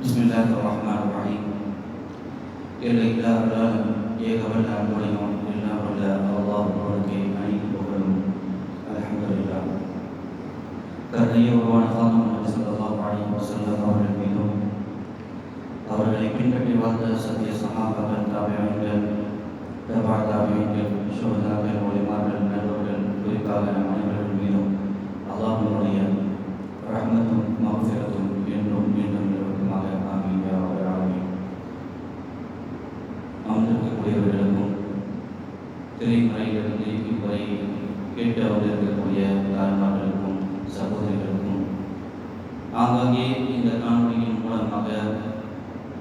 Bismillahirrahmanirrahim. எல்லையில்லாத ஏகவல்ல அன்புடையோன் எல்லாம் வல்ல அல்லாஹ் ஒருவனுக்கே அனைத்து புகழும். அல்ஹம்துலில்லாஹ். கருணையை உருவான நபி ஸல்லல்லாஹு அலைஹி வஸல்லம் அவர்கள் மீதும் அவர்களை பின்பற்றி வாழ்ந்த சத்திய சஹாபாக்கள், தாபிஈன்கள், தபா தாபிஈன்கள், ஷுஹதாக்கள், உலமாக்கள், நல்லவர்கள், குறிப்பாக நம் அனைவர்கள் மீதும் அல்லாஹ்வுடைய ரஹ்மத்தும் மஃபிரத்தும் என்றும் மீண்டும் நிலவட்டுமாக. ஆமீன் யா ரப்பல் ஆலமீன். அமர்ந்திருக்கக்கூடியவர்களுக்கும் திரைமுறையிலிருந்து இவ்வரை கேட்டு அமர்ந்திருக்கக்கூடிய தாய்மார்களுக்கும் சகோதரிகளுக்கும் ஆங்காங்கே இந்த காணொலியின் மூலமாக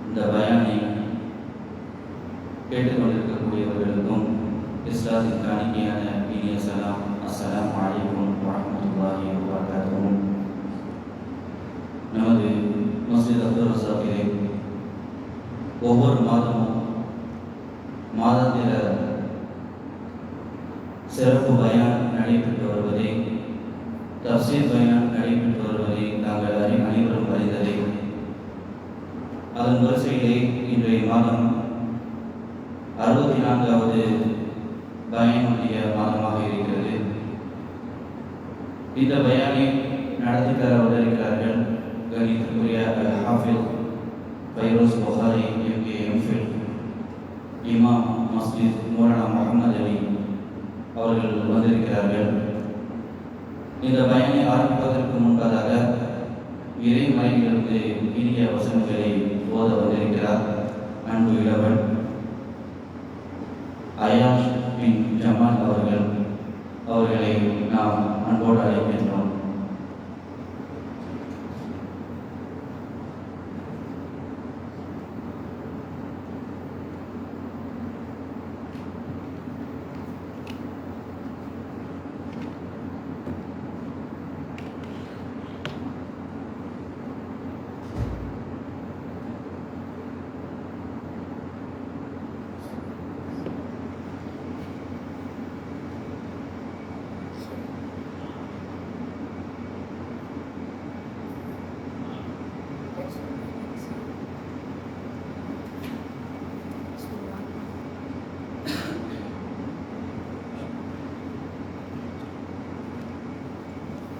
இந்த பயானை கேட்டுக்கொண்டிருக்கக்கூடியவர்களுக்கும் இஸ்லாத்தின் காணிக்கையான இனிய சலாம். அஸ்ஸலாமு அலைக்கும் வரஹ்மத்துல்லாஹி வபரகாத்துஹு. நமது மஸ்ஜித் அப்துல் ரஸாக்கிலே ஒவ்வொரு மாதமும் மாதாந்திர சிறப்பு பயான் நடைபெற்று வருவதை, தஃசீர் பயான் நடைபெற்று வருவதை நாங்கள் அனைவரும் அறிந்ததை. அதன் வரிசையிலே இன்றைய மாதம் 64வது பயானுடைய மாதமாக இருக்கிறது. இந்த பயானை நடத்தி தர வந்திருக்கிறார்கள் கணிதத்துக்குரிய ஹாஃபிஸ் ஃபைரோஸ் புகாரி எம்ஏ எம்ஃபில், இமாம் மஸ்ஜித் மௌலானா முஹம்மது அலி அவர்கள் வந்திருக்கிறார்கள். இந்த பயானை ஆரம்பிப்பதற்கு முன்பதாக இறைமறையிலிருந்து இனிய வசனங்களை ஓத வந்திருக்கிறார் அன்பு இளவல் அயாஷ் பின் ஜமால் அவர்களை நாம் அன்போடு அழைக்கின்றோம்.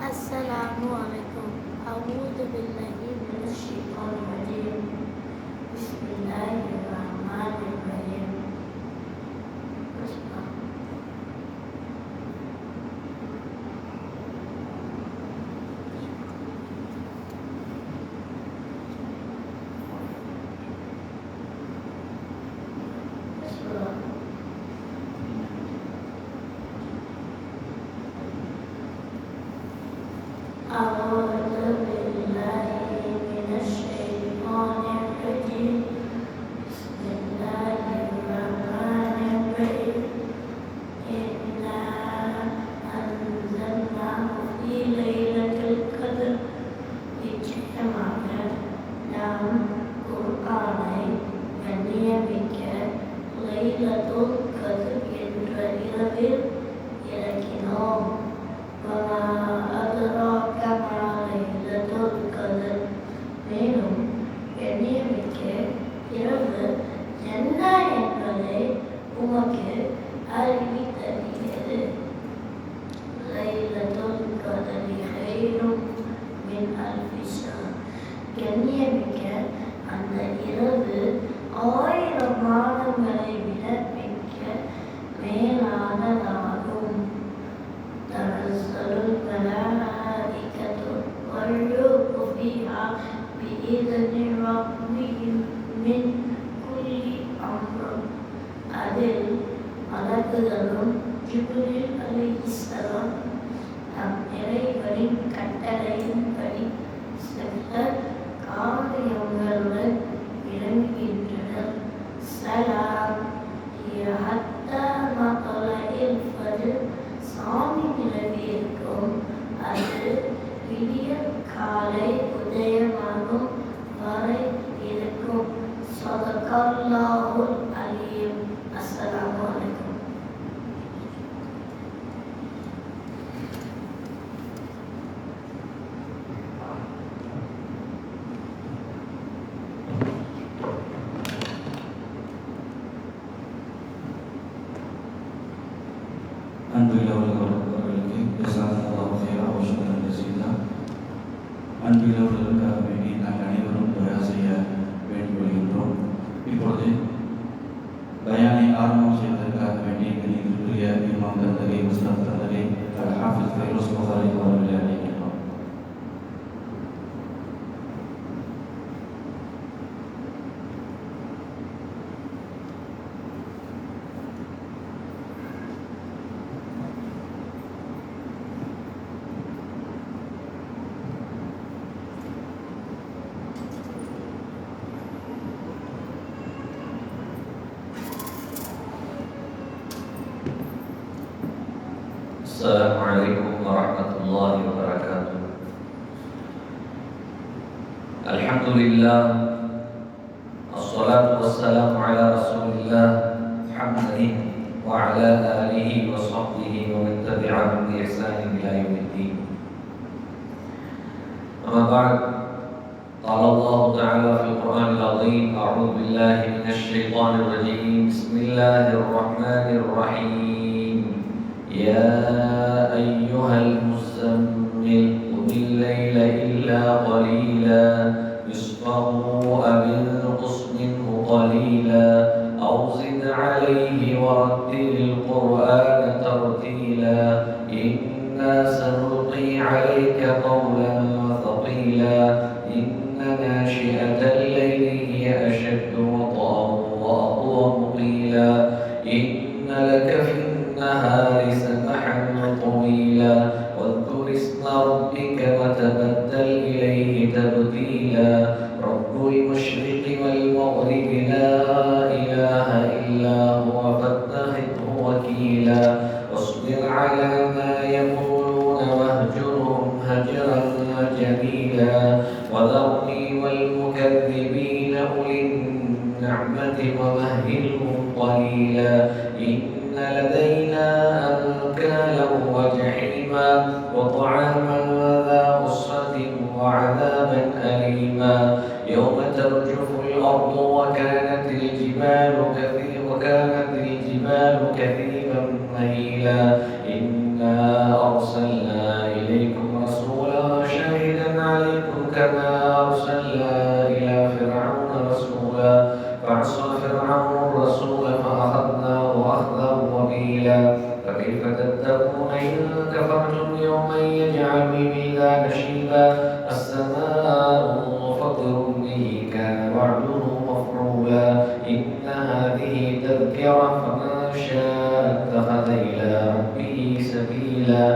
Assalamualaikum. A'udzu billahi minasyaitonir rajim. Bismillahirrahmanirrahim. أعوذ بالله من الشيطان الرجيم. بسم الله الرحمن الرحيم. إنا أنزلناه في ليلة القدر. நிச்சயமாக நாம் குர்ஆனை கண்ணியமிக்க லைலத்துல் கத்ர் என்ற இரவில் இறக்கினோம். மேலும் கண்ணியமிக்க இரவு என்ன என்பதை உமக்கு அறிவித்தருகிறது. லைலத்துல் கத்ரி கைரும் மின் அல்ஃபி ஷஹர். கண்ணியமிக்க அந்த இரவு 1000 மாதங்களை விட மிக்க மேலானதாகும். தனஸ்ஸலுல் மலாயிகத்து வர்ரூஹு ஃபீஹா பிஇذن ரப்பிஹிம் மின் குல்லி அம்ர். அதில் மலக்குகளும் ஜிப்ரீல் அலைஹிஸ்ஸலாம் நம் இறைவனின் கட்டளையின்படி செல்ல காரியங்களுடன் இறங்குகின்றனர். சலாம் ஹத்தா மத்லஇல் ஃபஜ்ர். சாமி நிலவிற்கும் அது விடிய காலை உதயமாகும் வரை இருக்கும். ஸதகல்லாஹுல் அலீம். அஸ்ஸலாமு அலைக்கும். அன்பில் அவர்களுக்கு ஜஸாக்கல்லாஹு ஹைரா வ ஷுக்ரன் ஜஸீலா. அன்பில் அவர்களுக்காக வேண்டி நாங்கள் அனைவரும் துஆ செய்ய வேண்டிக் கொள்கின்றோம். இப்பொழுது பயானை ஆரம்பம் செய்வதற்காக வேண்டிய கணிதத்துக்குரிய இமாம் தந்தகை முஸ்தப் தந்தகை அல் ஹாஃபிஸ் ஃபைரோஸ் புகாரி அவர்களை அழைக்கின்றோம். السلام عليكم ورحمة الله وبركاته. الحمد لله، الصلاة والسلام على رسول الله محمد وعلى آله وصحبه ومن تبعهم بإحسان إلى يوم الدين. أما بعد، قال الله تعالى في القرآن العظيم: أعوذ بالله من الشيطان الرجيم، بسم الله الرحمن الرحيم. يا أيها المزمل قم الليل إلا قليلا نصفه أو انقص منه قليلا أو زد عليه ورتل القرآن ترتيلا إنا سنلقي عليك قولا ثقيلا إن ناشئة الليل هي أشد وطئا وأقوم قيلا إن لك في النهار سبحا طويلا واذكر اسم ربك وتبتل إليه تبتيلا رب المشرق والمغرب لا إله إلا هو فاتخذه وكيلا واصبر على ما يقولون واهجرهم هجرا جميلا وذرني والمكذبين أولي النعمة ومهلهم قليلا إن لدينا أنكالا وجحيما وطعاما ذا غصة وعذابا أليما يوم ترجف الأرض وكانت الجبال كثيبا مهيلا إنا أرسلنا إليكم رسولا شاهدا عليكم كما أرسلنا إلى فرعون رسولا فعصى فرعون الرسول فأخذناه أخذا وبيلا فكيف تتقون إن كفرتم يوما يجعل الولدان شيبا السماء فطر به كان وعده مفعولا إن هذه تذكرة فمن شاء اتخذ إلى ربه سبيلا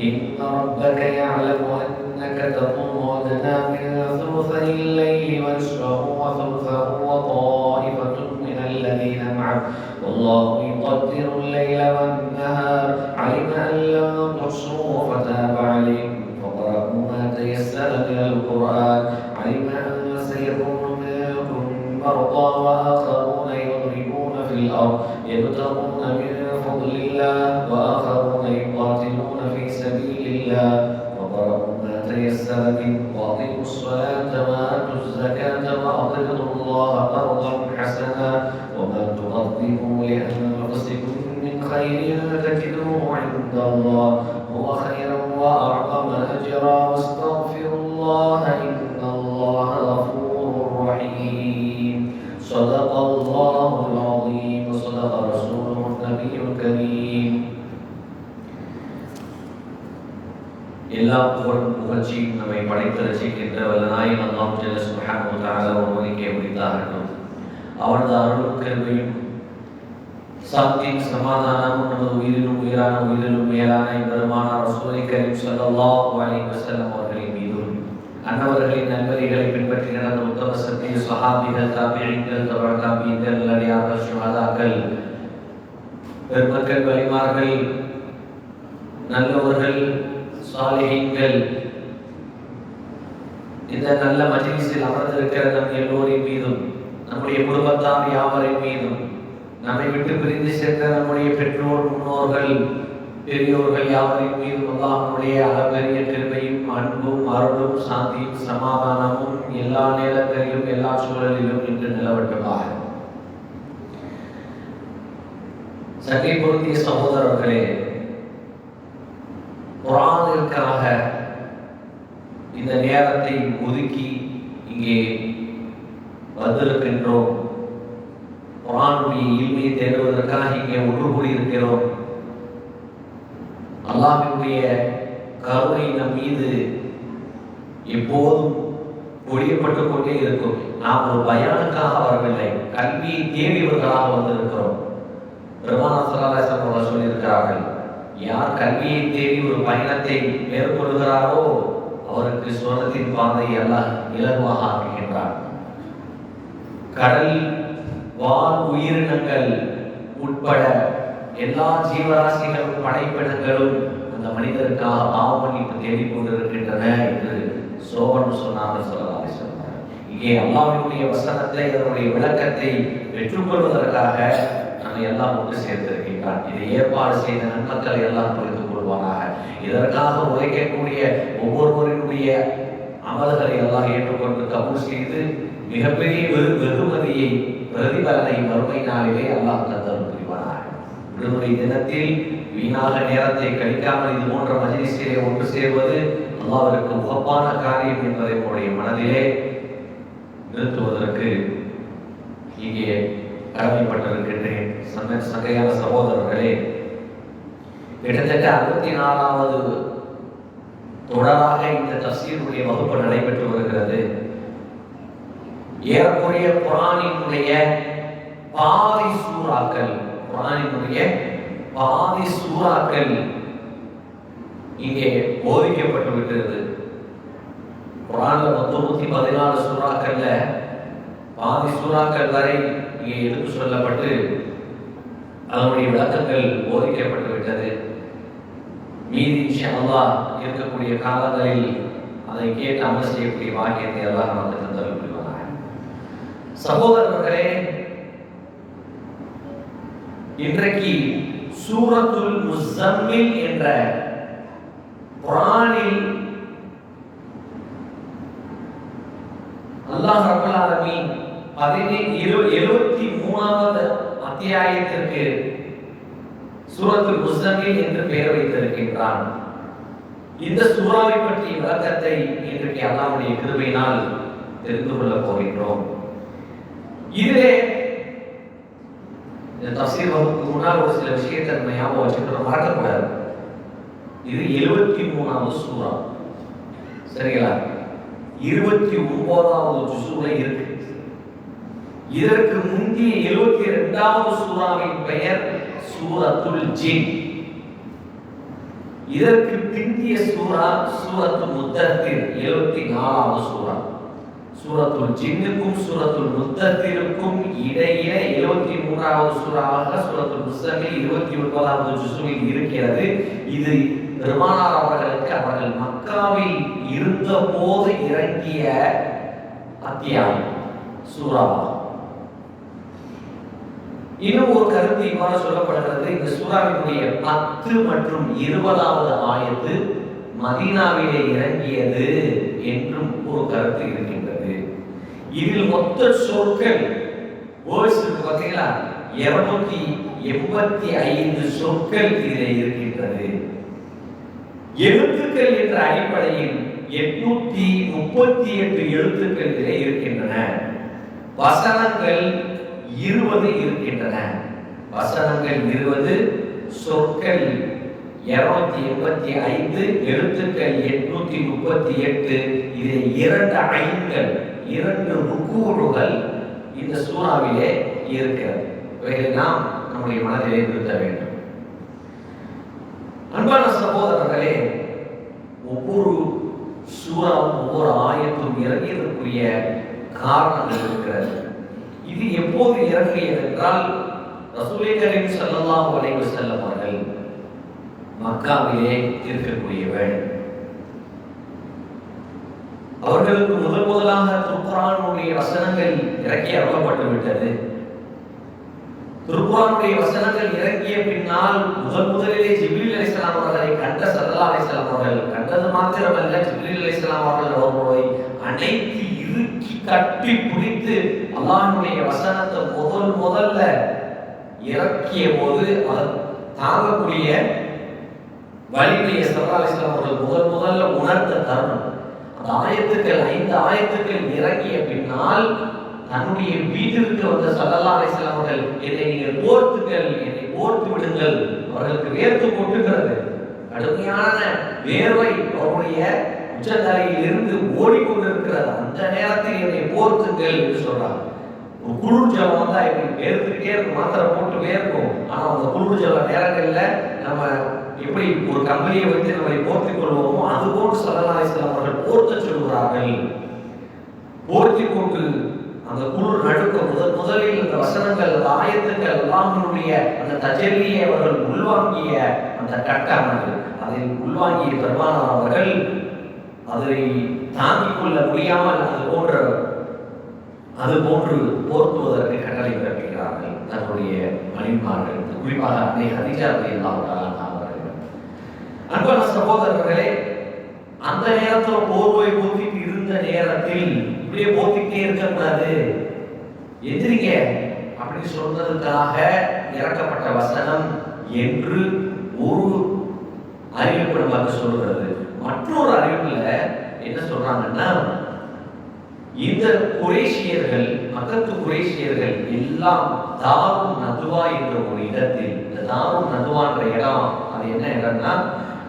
إن ربك يعلم أنك تقوم أدنى من ثلثي الليل ونصفه وثلثه وطائفة من الذين معه والله يقدر الليل والنهار علم أن لم تحصوه فتاب عليكم فقرأوا ما تيسر من القرآن علم أن سيكون منكم مرضى وآخرون يضربون في الأرض يبتغون من فضل الله وآخرون يقاتلون في سبيل الله وقرأوا ما تيسر منه وأقيموا الصلاة وآتوا الزكاة وأقرضوا الله قرضا حسنا وما تقدموا لأنفسكم من خير تجدوه عند الله هو خيرا وأعظم أجرا واستغفروا الله إن الله غفور رحيم. صدق الله العظيم وصدق رسوله النبي الكريم. எல்லா புகழ்ச்சியும் நம்மை படைத்து ரசிக்கின்ற வல்லநாயகன் அல்லாஹ் ஜல்ல சுப்ஹானஹு வ தஆலா ஒருவனுக்கே உரித்தாகட்டும். அவனது அருளும் கருணையும் சாந்தியும் சமாதானமும் நமது உயிரிலும் உயிரான உயிரிலும் மேலான பெருமானார் ரசூலை கரீம் ஸல்லல்லாஹு அலைஹி வஸல்லம் அவர்களின் மீதும் அன்னவர்களின் நல்வழிகளை பின்பற்றி நடந்த உத்தம சத்திய சஹாபிகள் தாபிஈன்கள் தபா தாபிஈன்கள் நல்லடியார்கள் சுஹதாக்கள் பெருமக்கள் வலிமார்கள் நல்லவர்கள் சாலிஹீன்கள் இந்த நல்ல மஜ்லிஸில் அமர்ந்திருக்கிற நம் எல்லோரின் மீதும் நம்முடைய குடும்பத்தார் யாவரின் மீதும் நம்மை விட்டு பிரிந்து சென்ற நம்முடைய பெற்றோர் முன்னோர்கள் பெரியோர்கள் யாவரின் மீதும் அல்லாஹ்வுடைய அளப்பரிய கிருபையும் அன்பும் அருளும் சாந்தியும் சமாதானமும் எல்லா நேரங்களிலும் எல்லா சூழலிலும் இன்று நிலவட்டுமாக. சங்கை பொருந்திய சகோதரர்களே, குர்ஆனிற்காக இந்த நேரத்தை ஒதுக்கி இங்கே வந்திருக்கின்றோம். குர்ஆனுடைய இல்மை தேடுவதற்காக இங்கே ஒன்று கூடியிருக்கிறோம். அல்லாஹ்வுடைய கருணை நம் மீது எப்போதும் பொழியப்பட்டுக் கொண்டே இருக்கும். நாம் ஒரு பயானுக்காக வரவில்லை, கல்வியை தேடியவர்களாக வந்திருக்கிறோம். பெருமானார் ஸல்லல்லாஹு அலைஹி வஸல்லம் அவர்கள் சொல்லியிருக்கிறார்கள், யார் கல்வியை தேடி ஒரு பயணத்தை மேற்கொள்கிறாரோ அவருக்கு சுவனத்தின் பாதையை அல்லாஹ் இலகுவாக ஆக்குகின்றார். கடல் வான் உயிரினங்கள் உட்பட எல்லா ஜீவராசிகளும் படைப்பினங்களும் அந்த மனிதருக்காக பாவமன்னிப்பு தேடிக்கொண்டிருக்கின்றன என்று சோபன் சொன்னார்கள் ஸல்லல்லாஹு அலைஹி வஸல்லம். இங்கே அல்லாஹ்வுடைய வசனத்தை அதனுடைய விளக்கத்தை பெற்றுக்கொள்வதற்காக நம்ம எல்லாம் ஒன்று சேர்ந்திருக்கின்றான். இதை ஏற்பாடு செய்த நன்மக்களை எல்லாம் புரிந்து கொள்வானாக. இதற்காக உழைக்கக்கூடிய ஒவ்வொருவரினுடைய அமல்களை எல்லாம் ஏற்றுக்கொண்டு கபூல் செய்து மிகப்பெரிய வெகுமதியை பிரதிபலனை மறுமை நாளிலே அல்லாஹ் தந்தருள் புரிவானாக. விடுமுறை தினத்தில் வீணாக நேரத்தை கழிக்காமல் இது போன்ற மஜ்லிஸிலே ஒன்று சேர்வது அல்லாஹ்விற்கு உகப்பான காரியம் என்பதை உங்களுடைய மனதிலே நிறுத்துவதற்கு இங்கே கடமைப்பட்டிருக்கின்றேன். சங்கையான சகோதரர்களே, கிட்டத்தட்ட 64வது தொடராக இந்த தஃசீருடைய வகுப்பு நடைபெற்று வருகிறது. ஏறக்குறைய குர்ஆனினுடைய பாதி சூறாக்கள் இங்கே போதிக்கப்பட்டு விட்டது. குர்ஆன்ல மொத்தம் 114 சூறாக்கள்ல பாதி சூறாக்கள் வரை இங்கே எடுத்து சொல்லப்பட்டு அதனுடைய விளக்கங்கள் போதிக்கப்பட்டு விட்டது. மீதி இன்ஷா அல்லாஹ் இருக்கக்கூடிய காலங்களில் அதை கேட்டு அமல் செய்யக்கூடிய வாக்கியத்தை எல்லாம் நமக்கு தந்தருள் புரிவானாக. சகோதரர்களே, இன்றைக்கு சூரத்துல் முஸம்மில் என்ற குர்ஆனில் அல்லாஹ் ரப்பல் ஆலமீன் 73வது அத்தியாயத்திற்கு சூரத்துல் முஸம்மில் என்று பெயர் வைத்திருக்கின்றான். இந்த சூறாவை பற்றிய விளக்கத்தை இன்றைக்கு அல்லாஹ்வுடைய கிருபையினால் தெரிந்து கொள்ளப் போகின்றோம். இதிலே இந்த தஃசீர் வகுப்புக்கு முன்னால் ஒரு சில விஷயத்தை நம்ம ஞாபகம் வச்சுக்கணும், மறக்கக்கூடாது. இது 73வது சூறா, சரிங்களா? 29வது ஜுஸுல இருக்கு. இதற்கு முந்தைய 72வது சூறாவின் பெயர் சூரத்துல் ஜின். இதற்கு பிந்திய சூரா சூரத்துல் முத்தத்திர், 74வது சூரா. சூரத்துல் ஜின்னுக்கும் சூரத்துல் முத்தத்திருக்கும் இடையே 73வது சூறாவாக சூரத்துல் முஸம்மில் 29வது ஜுஸுவில் இருக்கிறது. இது பெருமானார் அவர்களுக்கு அவர்கள் மக்காவில் இருந்த போது இறங்கிய அத்தியாயம் சூறாவாகும். இன்னும் ஒரு கருத்து இவ்வாறு சொல்லப்படுகிறது, இந்த சூறாவினுடைய 10 மற்றும் 20வது ஆயத்து மதீனாவிலே இறங்கியது என்றும் ஒரு கருத்து இருக்கின்றது. இதில் மொத்த சொற்கள் பார்த்தீங்களா 285 சொற்கள் இதிலே இருக்கின்றது. எழுத்துக்கள் என்ற அடிப்படையில் 838 எழுத்துக்கள் இதிலே இருக்கின்றன. வசனங்கள் 20 இருக்கின்றன. வசனங்கள் 20, சொற்கள் 285, எழுத்துக்கள் 838. இதில் 2 ஐன்கள், 2 ருக்கூகள் இந்த சூறாவிலே இருக்கிறது. இவைகளை நாம் நம்முடைய மனதிலே நிறுத்த வேண்டும். அன்பான சகோதரர்களே, ஒவ்வொரு சூறாவும் ஒவ்வொரு ஆயத்தும் இறங்கியதற்குரிய காரணங்கள் இருக்கிறது. இது எப்போது இறங்கியது என்றால், ரசூலே கரீம் ஸல்லல்லாஹு அலைஹி வஸல்லம் அவர்கள் மக்காவிலே இருக்கக்கூடிய வேளை, அவர்களுக்கு முதலாக திருக்குர்ஆனுடைய வசனங்கள் இறக்கி அருளப்பட்டு விட்டது. திருக்குர்ஆனுடைய வசனங்கள் இறங்கிய பின்னால் முதலிலே ஜிப்ரீல் அலைஹிஸ்ஸலாம் அவர்களை கண்ட ஸல்லல்லாஹு அலைஹி வஸல்லம் அவர்கள் கண்டது மாத்திரமல்ல, ஜிப்ரீல் அலைஹிஸ்ஸலாம் அவர்கள் அவர்களை அனைத்து இறுக்கி கட்டி பிடித்து அல்லாஹ்வுடைய வசனத்தை முதல்ல இறக்கிய போது அதை தாங்கக்கூடிய வலிமையை ஸல்லல்லாஹு அலைஹி வஸல்லம் அவர்கள் முதல்ல உணர்ந்த தருணம். அந்த ஆயத்துக்கள் 5 ஆயத்துக்கள் இறங்கிய பின்னால் தன்னுடைய வீட்டிற்கு வந்த ஸல்லல்லாஹு அலைஹி வஸல்லம் அவர்கள் என்னை நீங்கள் போர்த்துங்கள், என்னை போர்த்து விடுங்கள். அவர்களுக்கு வேர்த்து கொட்டுகிறது, கடுமையான வேர்வை அவருடைய உச்சந்தலையில் இருந்து ஓடிக்கொண்டிருக்கிறது. அந்த நேரத்தில் என்னை போர்த்துங்கள் என்று சொல்றாங்க. ஒரு குளிர் ஜலம் வந்தா இப்படி வேர்த்துக்கிட்டே இருக்கும், மாத்திரை போட்டு வேர்க்கும். ஆனா அந்த குளிர் ஜல நேரங்கள்ல நம்ம எப்படி ஒரு கம்பெனியை வைத்து நம்மை போர்த்திக் கொள்வோமோ அது போன்று ஸல்லல்லாஹு அலைஹி வஸல்லம் அவர்கள் போர்த்த சொல்கிறார்கள். போர்த்தி கொண்டு அந்த குளிர் நடுக்க முதலில் இந்த வசனங்கள், அந்த ஆயத்துக்கள் அல்லாஹ்வுடைய அந்த தஜல்லியை அவர்கள் உள்வாங்கிய அந்த கட்டமானது, அதை உள்வாங்கிய பெருமானார் அவர்கள் அதை தாங்கிக் கொள்ள முடியாமல் அது போன்று போர்த்துவதற்கு கட்டளை பிறப்பிக்கிறார்கள் தன்னுடைய மனைவிமார்கள், குறிப்பாக அன்னை ஹதீஜா ரலியல்லாஹு தஆலா அவர்கள். அன்பான சகோதரர்களே, அந்த நேரத்தில் போர்வை போத்திட்டு இருந்த நேரத்தில் இப்படியே போத்திக்கிட்டே இருக்கக்கூடாது, எதிரிங்க அப்படின்னு சொன்னதுக்காக இறக்கப்பட்ட வசனம் என்று ஒரு அறிவிப்பு நமக்கு சொல்கிறது. மற்றொரு அறிவிப்புல என்ன சொல்றாங்கன்னா, இந்த குறைஷியர்கள், மக்கத்து குறைஷியர்கள் எல்லாம் தாரும் நதுவா என்ற ஒரு இடத்தில், இந்த தாரும் நதுவான்ற இடம் அது என்ன இடம்னா,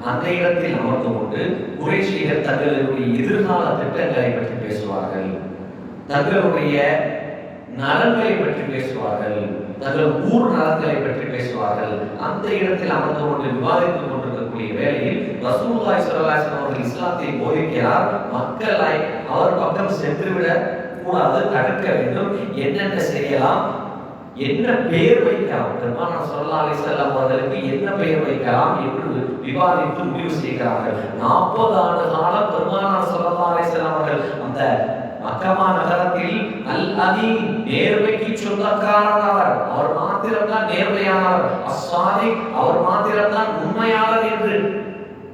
அந்த இடத்தில் அமர்ந்து கொண்டு குறைஷியர்கள் தங்களுடைய எதிர்கால திட்டங்களை பற்றி பேசுவார்கள், தங்களுடைய நலன்களை பற்றி பேசுவார்கள், தங்கள் ஊர் நலன்களை பற்றி பேசுவார்கள். அந்த இடத்தில் அமர்ந்து கொண்டு விவாதித்துக் கொண்டிருக்கக்கூடிய வேளையில் ரசூலுல்லாஹி ஸல்லல்லாஹு அலைஹி வஸல்லம் அவர்கள் இஸ்லாத்தை போதிக்கிறார். மக்களை அவர் பக்கம் சென்றுவிடக் கூடாது, தடுக்க வேண்டும், என்னென்ன செய்யலாம், என்ன பெயர் வைக்கலாம், பெருமானார் ஸல்லல்லாஹு அலைஹி வஸல்லம் அவர்களுக்கு என்ன பெயர் வைக்கலாம் என்று விவாதித்து முடிவு செய்கிறார்கள். 40 ஆண்டு காலம் பெருமானார் ஸல்லல்லாஹு அலைஹி வஸல்லம் அவர்கள் அந்த மக்கமா நகரத்தில் அல்-அமீன், நேர்மைக்கு சொந்தக்காரர், அவர் மாத்திரம்தான் நேர்மையானவர், அஸ்-சாதிக், அவர் மாத்திரம்தான் உண்மையாளர் என்று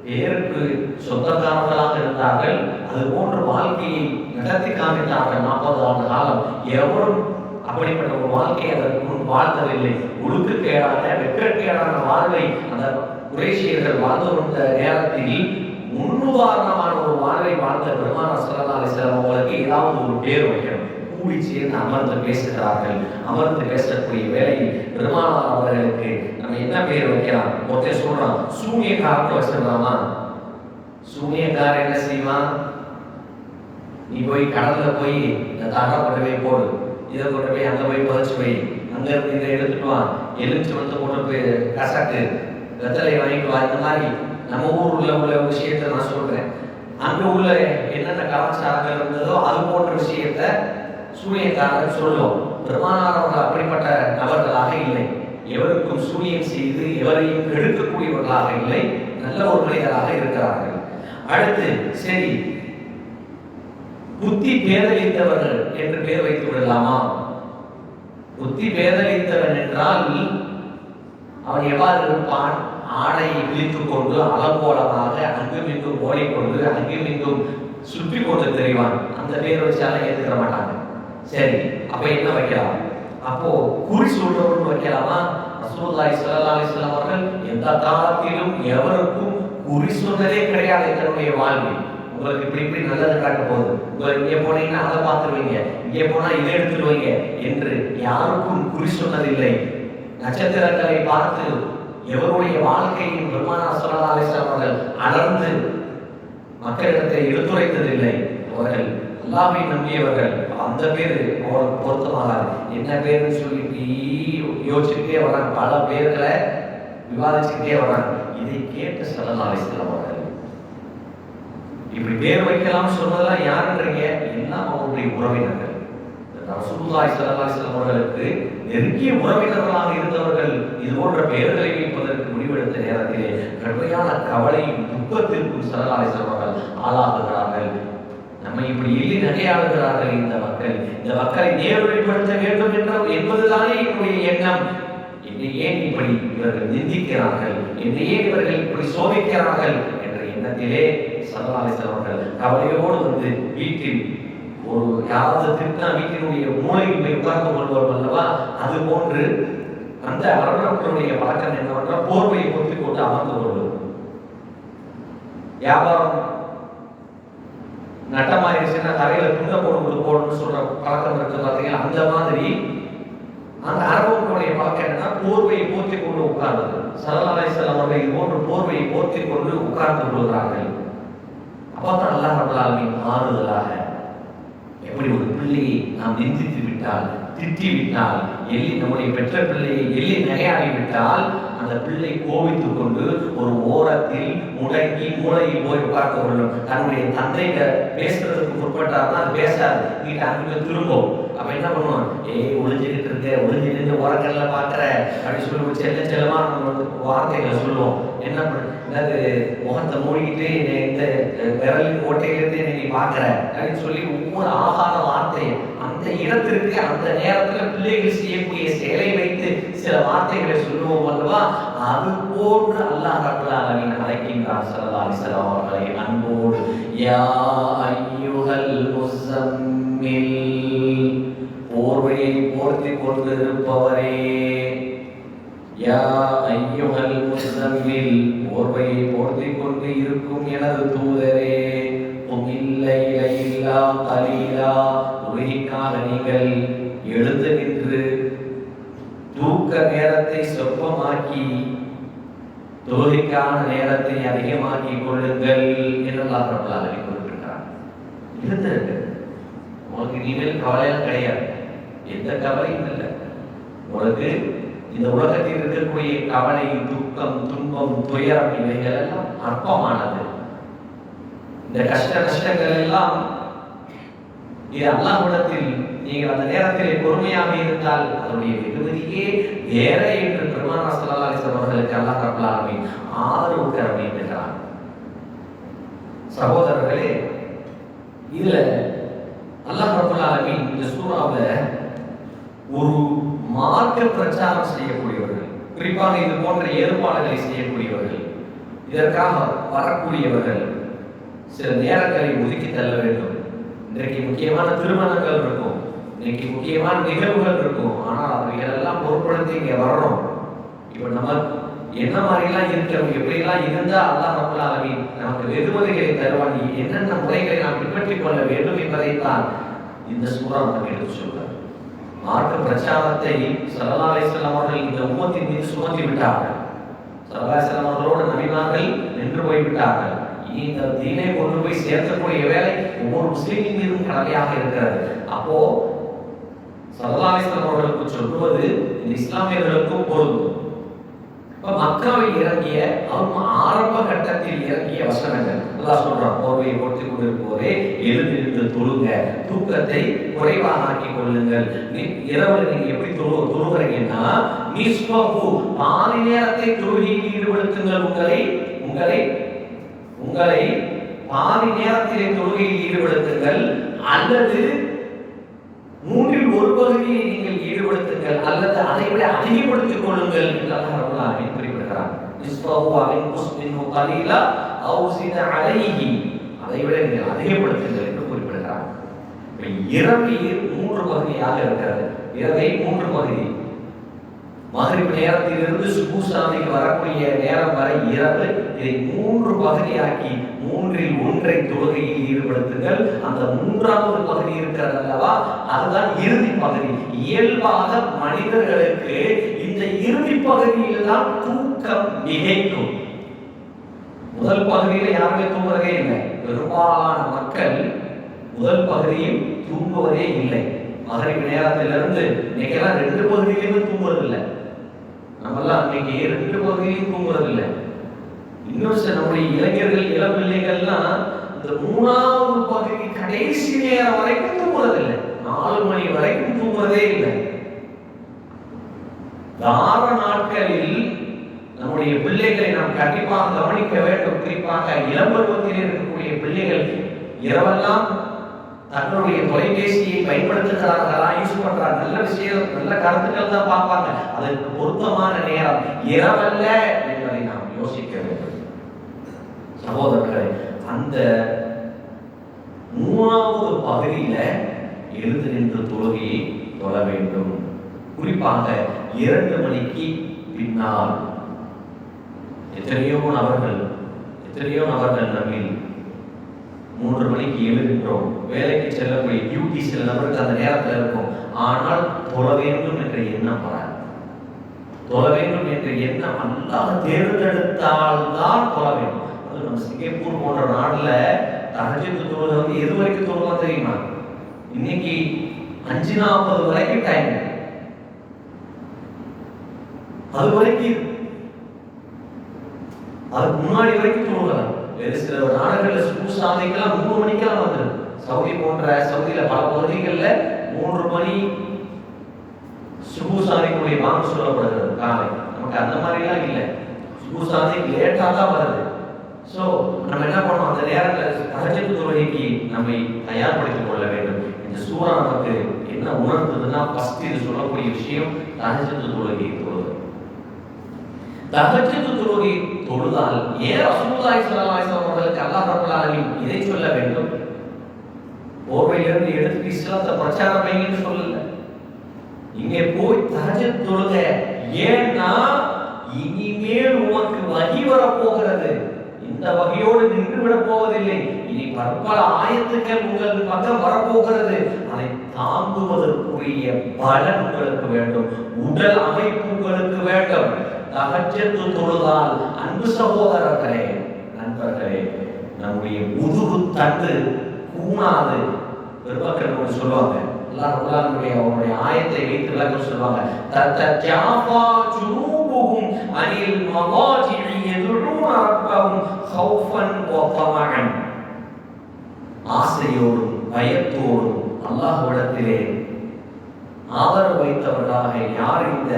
பேருக்கு சொந்தக்காரர்களாக இருந்தார்கள். அது போன்ற வாழ்க்கையை நடத்தி காமித்தார்கள் 40 ஆண்டு காலம். எவரும் அப்படிப்பட்ட ஒரு வாழ்க்கையை அதற்கு முன் வாழ்ந்ததில்லை. ஒழுக்கக்கேடான வெட்கக்கேடான வாழ்வை அந்த குறைஷியர்கள் வாழ்ந்து வந்த நேரத்தில் முன்னுதாரணமான ஒரு வாழ்வை வாழ்ந்த பெருமானார் ஸல்லல்லாஹு அலைஹி வஸல்லம் அவர்களுக்கு ஏதாவது ஒரு பேர் வைக்கணும். கூடி சேர்ந்து அமர்ந்து பேசுகிறார்கள். அமர்ந்து பேசக்கூடிய வேளையில் பெருமானார் அவர்களுக்கு நம்ம என்ன பேர் வைக்கலாம்? ஒருத்தர் சொல்றான், சூனியக்காரன் வச்சிடலாமா? சூனியக்காரன் என்ன செய்வான்? நீ போய் கடல்ல போய் இந்த தாட்டா கொண்டு போய் போடு, இதை கொண்டு போய் அங்க போய் பதிச்சு போய், அங்க இருந்து இதை எடுத்துட்டு வா, எலுமிச்சு வந்து கொண்டு போய் கசாக்கு வெத்தலை வாங்கிட்டு வா. இந்த மாதிரி நம்ம ஊர்ல உள்ள விஷயத்தை நான் சொல்றேன். அங்க உள்ள என்னென்ன கலாச்சாரங்கள் இருந்ததோ அது போன்ற விஷயத்தை சூனியக்காரர்கள் சொல்லும். பெருமானார் அவர்கள் அப்படிப்பட்ட நபர்களாக இல்லை. எவருக்கும் சூனியம் செய்து எவரையும் கெடுக்கக்கூடியவர்களாக இல்லை. நல்ல ஒரு மனிதராக இருக்கிறார்கள். அடுத்து சரி, புத்தி பேதலித்தவர்கள் என்று பெயர் வைத்து விடலாமா? புத்தி பேதலித்தவன் என்றால் அவன் எவ்வாறு இருப்பான்? ஆடையை விழித்துக் கொண்டு அலங்கோலமாக அங்கும் இங்கும் ஓடிக்கொண்டு அங்கும் இங்கும் சுற்றி கொண்டு தெரிவான். அந்த பேர் வச்சாலும் ஏற்றுக்க மாட்டாங்க. சரி, அப்ப என்ன வைக்கலாம்? அப்போ குறி சொல்றவன் வைக்கலாமா? ரசூலுல்லாஹி ஸல்லல்லாஹு அலைஹி வஸல்லம் அவர்கள் எந்த காலத்திலும் எவருக்கும் குறி சொன்னதே கிடையாது. தன்னுடைய வாழ்வில் உங்களுக்கு இப்படி இப்படி நல்லது காட்ட போகுது, உங்களுக்கு இங்கே போனீங்கன்னா அதை பார்த்துருவீங்க, இங்கே போனா இதை எடுத்துருவீங்க என்று யாருக்கும் குறி சொன்னதில்லை. நட்சத்திரங்களை பார்த்து எவருடைய வாழ்க்கையின் பெருமானார் ஸல்லல்லாஹு அலைஹி வஸல்லம் அவர்கள் அலர்ந்து மக்களிடத்தை எடுத்துரைத்ததில்லை. அவர்கள் அல்லாஹ்வை நம்பியவர்கள். அந்த பேரு அவருக்கு பொருத்தமாகாது. என்ன பேருன்னு சொல்லிட்டு யோசிச்சுட்டே வராங்க, பல பேர்களை விவாதிச்சுட்டே வராங்க. இதை கேட்ட ஸல்லல்லாஹு அலைஹி வஸல்லம் அவர்கள் இப்படி பேர் வைக்கலாம் சொன்னதெல்லாம் யாருன்றீங்க? எல்லாம் அவருடைய உறவினர்கள். ரசூலுல்லாஹி ஸல்லல்லாஹு அலைஹி வஸல்லம் அவர்களுக்கு நெருங்கிய உறவினர்களாக இருந்தவர்கள் இது போன்ற பெயர்களை வைப்பதற்கு முடிவெடுத்த நேரத்திலே கடுமையான கவலையும் துக்கத்திற்கும் ஸல்லல்லாஹு அலைஹி வஸல்லம் அவர்கள் ஆளாகிறார்கள். நம்மை இப்படி எள்ளி நகையாடுகிறார்கள் இந்த மக்கள். இந்த மக்களை நேர்வழிப்படுத்த வேண்டும் என்பதுதானே என்னுடைய எண்ணம். என்னை ஏன் இப்படி இவர்கள் நிந்திக்கிறார்கள், என்னை ஏன் இவர்கள் இப்படி சோதிக்கிறார்கள் என்ற எண்ணத்திலே ஸல்லல்லாஹு அலைஹி வஸல்லம் அவர்கள் கவலையோடு வந்து வீட்டில் ஒரு யாராவது திட்டா வீட்டினுடைய மூளையில் போய் உட்கார்ந்து கொள்வோம் அல்லவா, அது போன்று அந்த அரண்மனையுடைய பழக்கம் என்னவென்றால் போர்வையை பொத்தி கொண்டு அமர்ந்து கொள்வது. வியாபாரம் நட்டமாயிருச்சுன்னா கரையில துண்ட போடணும்னு சொல்ற பழக்கம் இருக்கு பார்த்தீங்கன்னா, அந்த மாதிரி அந்த அரபுடைய பழக்கம் என்னன்னா போர்வையை போர்த்தி கொண்டு உட்கார்ந்தது. ஸல்லல்லாஹு அலைஹி வஸல்லம் அவர்கள் இது போன்ற போர்வையை போர்த்தி கொண்டு உட்கார்ந்து கொள்கிறார்கள். அப்பதான் அல்லாஹ் ரப்பல் ஆலமீன் ஆறுதலாக, எப்படி ஒரு பிள்ளையை நாம் நிந்தித்து விட்டால், திட்டி விட்டால், நம்முடைய பெற்ற பிள்ளையை நகையாடி விட்டால் அந்த பிள்ளை கோபித்துக் கொண்டு ஒரு ஓரத்தில் முடங்கி மூளையில் போய் உட்கார்ந்து கொள்ளும். தன்னுடைய தந்தைகிட்ட பேசுறதுக்கு முற்பட்டார்னா அது பேசாது, வீட்டை அனுப்பி திரும்பும். அப்ப என்ன பண்ணுவோம், ஒளிஞ்சுக்கிட்டு இருக்க, ஒளிஞ்சு நின்று உரங்கள்ல பாக்குற அப்படின்னு சொல்லி செல்லமா நம்ம வார்த்தைகளை சொல்லுவோம். என்ன பண்ண முகத்தை மூடிக்கிட்டு இந்த விரலின் ஓட்டையிலிருந்து நீ பாக்குற அப்படின்னு சொல்லி ஒவ்வொரு ஆகாத வார்த்தையை அந்த இடத்திற்கு அந்த நேரத்துல பிள்ளைகள் செய்யக்கூடிய செயலை வைத்து சில வார்த்தைகளை சொல்லுவோம் அல்லவா? அது போன்று அல்லாஹ் ரப்பல் ஆலமீன் அழைக்கின்றார் ஸல்லல்லாஹு அலைஹி வஸல்லம் அவர்களை அன்போடு, யா அய்யுஹல் முஸம்மில், போர்வையை போர்த்தி கொண்டிருப்பவரே, யா அய்யுஹல் முஸம்மில், போர்வையை போர்த்தி கொண்டு இருக்கும் எனது தூதரே, குமில்லைல இல்லா கலீலா, தொழுகைக்காக நீங்கள் எழுந்து நின்று தூக்க நேரத்தை சொற்பமாக்கி தொழுகைக்கான நேரத்தை அதிகமாக்கி கொள்ளுங்கள் என்று அல்லாஹ் ரப்பல் ஆலமீன் குறிப்பிட்டார். இருந்திருக்கு, உங்களுக்கு இனிமேல் கவலையும் கிடையாது, எந்த கவலையும் இல்லை. உங்களுக்கு இந்த உலகத்தில் இருக்கக்கூடிய கவலை, துக்கம், துன்பம், துயரம் இவைகள் எல்லாம் அற்பமானது. இந்த கஷ்ட நஷ்டங்கள் எல்லாம் இது அல்லாஹ்விடத்தில் நீங்கள் அந்த நேரத்தில் பொறுமையாக இருந்தால் அதனுடைய வெகுமதியே வேற என்று பெருமானார் ஸல்லல்லாஹு அலைஹி வஸல்லம் அவர்களுக்கு அல்லாஹ் ரப்பல் ஆலமீன் ஆதரவு கருணைகிறார். சகோதரர்களே, இதுல அல்லாஹ் ரப்பல் ஆலமீன் இந்த சூறாவை ஒரு மார்க்க பிரச்சாரம் செய்யக்கூடியவர்கள், குறிப்பாக இது போன்ற ஏற்பாடுகளை செய்யக்கூடியவர்கள், இதற்காக வரக்கூடியவர்கள் சில நேரங்களை ஒதுக்கி தள்ள வேண்டும். இன்றைக்கு முக்கியமான திருமணங்கள் இருக்கும், இன்னைக்கு முக்கியமான நிகழ்வுகள் இருக்கும், ஆனால் அவைகள் எல்லாம் பொருட்படுத்தி இங்க வரணும். இப்ப நம்ம என்ன மாதிரிலாம் இருக்கிறோம், எப்படிலாம் இருந்தா அல்லாஹ் ரப்பல் ஆலமீன் நமக்கு வெகுமதிகளை தருவான், என்னென்ன முறைகளை நாம் பின்பற்றிக் கொள்ள வேண்டும் என்பதைத்தான் இந்த சூறா நமக்கு எடுத்து சொல்றார். மார்க்க பிரச்சாரத்தை ஸல்லல்லாஹு அலைஹி வஸல்லம் அவர்கள் இந்த உம்மத்தின் மீது சுமத்தி விட்டார்கள். ஸல்லல்லாஹு அலைஹி வஸல்லம் அவர்களோடு நபிமார்கள் நின்று போய்விட்டார்கள். இந்த தீனை கொண்டு போய் சேர்க்கக்கூடிய வேலை ஒவ்வொரு முஸ்லிமின் மீதும் கடமையாக இருக்கிறது. அப்போ ஸல்லல்லாஹு அலைஹி வஸல்லம் அவர்களுக்கு சொல்லுவது இந்த இஸ்லாமியர்களுக்கும் பொருந்தும். மக்காவில் இறங்கிய ஆரம்ப கட்டத்தில் இறங்கிய வசனங்கள் அல்லாஹ் சொல்றான், போர்வையை போர்த்தி கொண்டிருப்போரே எழுந்து நின்று தொழுங்க, தூக்கத்தை குறைவாக ஆக்கிக் கொள்ளுங்கள். இரவு நீங்க எப்படி தொழுகிறீங்கன்னா நிஸ்பஹு, பாதி நேரத்தை தொழுகையில் ஈடுபடுத்துங்கள். உங்களை பாதி நேரத்திலே தொழுகையில் ஈடுபடுத்துங்கள், அல்லது மூன்றில் ஒரு பகுதியை நீங்கள் ஈடுபடுத்துங்கள், அல்லது அதை விட அதிகப்படுத்திக் கொள்ளுங்கள் என்று அல்லாஹ் ரப்பல் ஆலமீன் குறிப்பிடுகிறார். நிஸ்பஹு அவின்குஸ் மின்ஹு கலீலா அவ் ஸித் அலைஹி, அதை விட நீங்கள் அதிகப்படுத்துங்கள் என்று குறிப்பிடுகிறார். இரவு 3 பகுதியாக இருக்கிறது. இரவை 3 பகுதி, மகரிப் நேரத்திலிருந்து சுபூசாமிக்கு வரக்கூடிய நேரம் வரை இரவு, இதை 3 பகுதியாக்கி 3இல் 1 தொழுகையில் ஈடுபடுத்துங்கள். அந்த 3வது பகுதி இருக்கிறது அல்லவா, அதுதான் இறுதி பகுதி. இயல்பாக மனிதர்களுக்கு இந்த இறுதி பகுதியில் தான் தூக்கம் மிகைக்கும். முதல் பகுதியில யாருமே தூங்குறதே இல்லை. பெரும்பாலான மக்கள் முதல் பகுதியில் தூங்குவதே இல்லை. மகரிப் நேரத்திலிருந்து இன்னைக்கெல்லாம் 2 பகுதியிலுமே தூங்குவதில்லை. நம்மெல்லாம் இன்னைக்கு 2 பகுதியிலும் தூங்குறதில்லை. இன்னும் சில நம்முடைய இளைஞர்கள், இளம் பிள்ளைகள்லாம் இந்த 3வது பகுதி கடைசி நேரம் வரைக்கும் தூங்குறதில்லை. 4 மணி வரைக்கும் தூங்குறதே இல்லை. வார நாட்களில் நம்முடைய பிள்ளைகளை நாம் கண்டிப்பாக கவனிக்க வேண்டும். குறிப்பாக இளம் பருவத்தில் இருக்கக்கூடிய பிள்ளைகள் இரவெல்லாம் தன்னுடைய தொலைபேசியை பயன்படுத்துகிறார்களா, யூஸ் பண்றாங்க, நல்ல விஷயம், நல்ல கருத்துக்கள் தான் பார்ப்பாங்க. அதற்கு பொருத்தமான நேரம் இரவல்ல என்பதை நாம் யோசிக்க வேண்டும். சகோதரர்களே, அந்த 3வது பகுதியில எழுந்து நின்று தொழுகையை தொழ வேண்டும். குறிப்பாக 2 மணிக்கு பின்னால் எத்தனையோ நபர்கள் எத்தனையோ நபர்கள் நம்மில் 3 மணிக்கு எழுகின்றோம், வேலைக்கு செல்லக்கூடிய டியூட்டி சில நபருக்கு அந்த நேரத்தில் இருக்கும். ஆனால் தொழ வேண்டும் என்ற எண்ணம் வராது. தொழ வேண்டும் என்ற எண்ணம் அல்லாஹ் தேர்ந்தெடுத்தால்தான் தொழ வேண்டும். அது நம்ம சிங்கப்பூர் போன்ற நாடுல தஹஜ்ஜுத் தொழுகை வந்து எது வரைக்கும் தொழுகலாம் தெரியுமா? இன்னைக்கு 5:40 வரைக்கும் டைம். அது வரைக்கும் அதுக்கு முன்னாடி வரைக்கும் தொழுகலாம். வேறு சில நாடுகள்ல சுபு சாதிக்கலாம் 3 மணிக்கெல்லாம் வந்துடும். சவுதியில பல பகுதிகளில் 3 மணி சுபு சாதிக்குடைய வாங்க சொல்லப்படுகிறது காலை. நமக்கு அந்த மாதிரிலாம் இல்லை. சுபு சாதி லேட்டாக தான் வருது. ஸோ நம்ம என்ன பண்ணோம், அந்த நேரத்தில் தஹஜ்ஜுத் தொழுகைக்கு நம்மை தயார்படுத்திக் கொள்ள வேண்டும். இந்த சூரா நமக்கு என்ன உணர்த்துதுன்னா, ஃபர்ஸ்ட் இது சொல்லக்கூடிய விஷயம் தஹஜ்ஜுத் தொழுகை தொழுது. தஹஜ்ஜுத் தொழுகை தொழுதால் ஏன் ரசூலுல்லாஹி ஸல்லல்லாஹு அலைஹி வஸல்லம் அவர்களுக்கு அல்லாஹ் ரப்பல் ஆலமீன் இதை சொல்ல வேண்டும்? போர்வையிலிருந்து எடுத்து இஸ்லாத்தை பிரச்சாரம் செய்யுங்கன்னு சொல்லல. இங்கே போய் தஹஜ்ஜுத் தொழுக. ஏன்னா இனிமேல் உனக்கு வகி வரப்போகிறது. இந்த வகையோடு நின்று விட போவதில்லை. இனி பற்பல ஆயத்துக்கள் உங்கள் பக்கம் வரப்போகிறது. அதை தாங்குவதற்குரிய பலன் உங்களுக்கு வேண்டும், உடல் அமைப்பு உங்களுக்கு வேண்டும். தஹஜ்ஜுத் தொழுதால் அன்பு சகோதரர்களே, நண்பர்களே, நம்முடைய முதுகு தண்டு கூணாது. பெருமக்கள் சொல்லுவாங்க, அவருடைய ஆயத்தை வைத்து விளக்கம் சொல்லுவாங்க. தத்தஜாஃபா ஜுனூபுஹும் அனில் மவாஜிஇ யதுஊன ரப்பஹும் ஹௌஃபன் வ தமஅன். ஆசையோடும் பயத்தோடும் அல்லாஹ்விடத்திலே ஆதரவு வைத்தவர்களாக யார் இந்த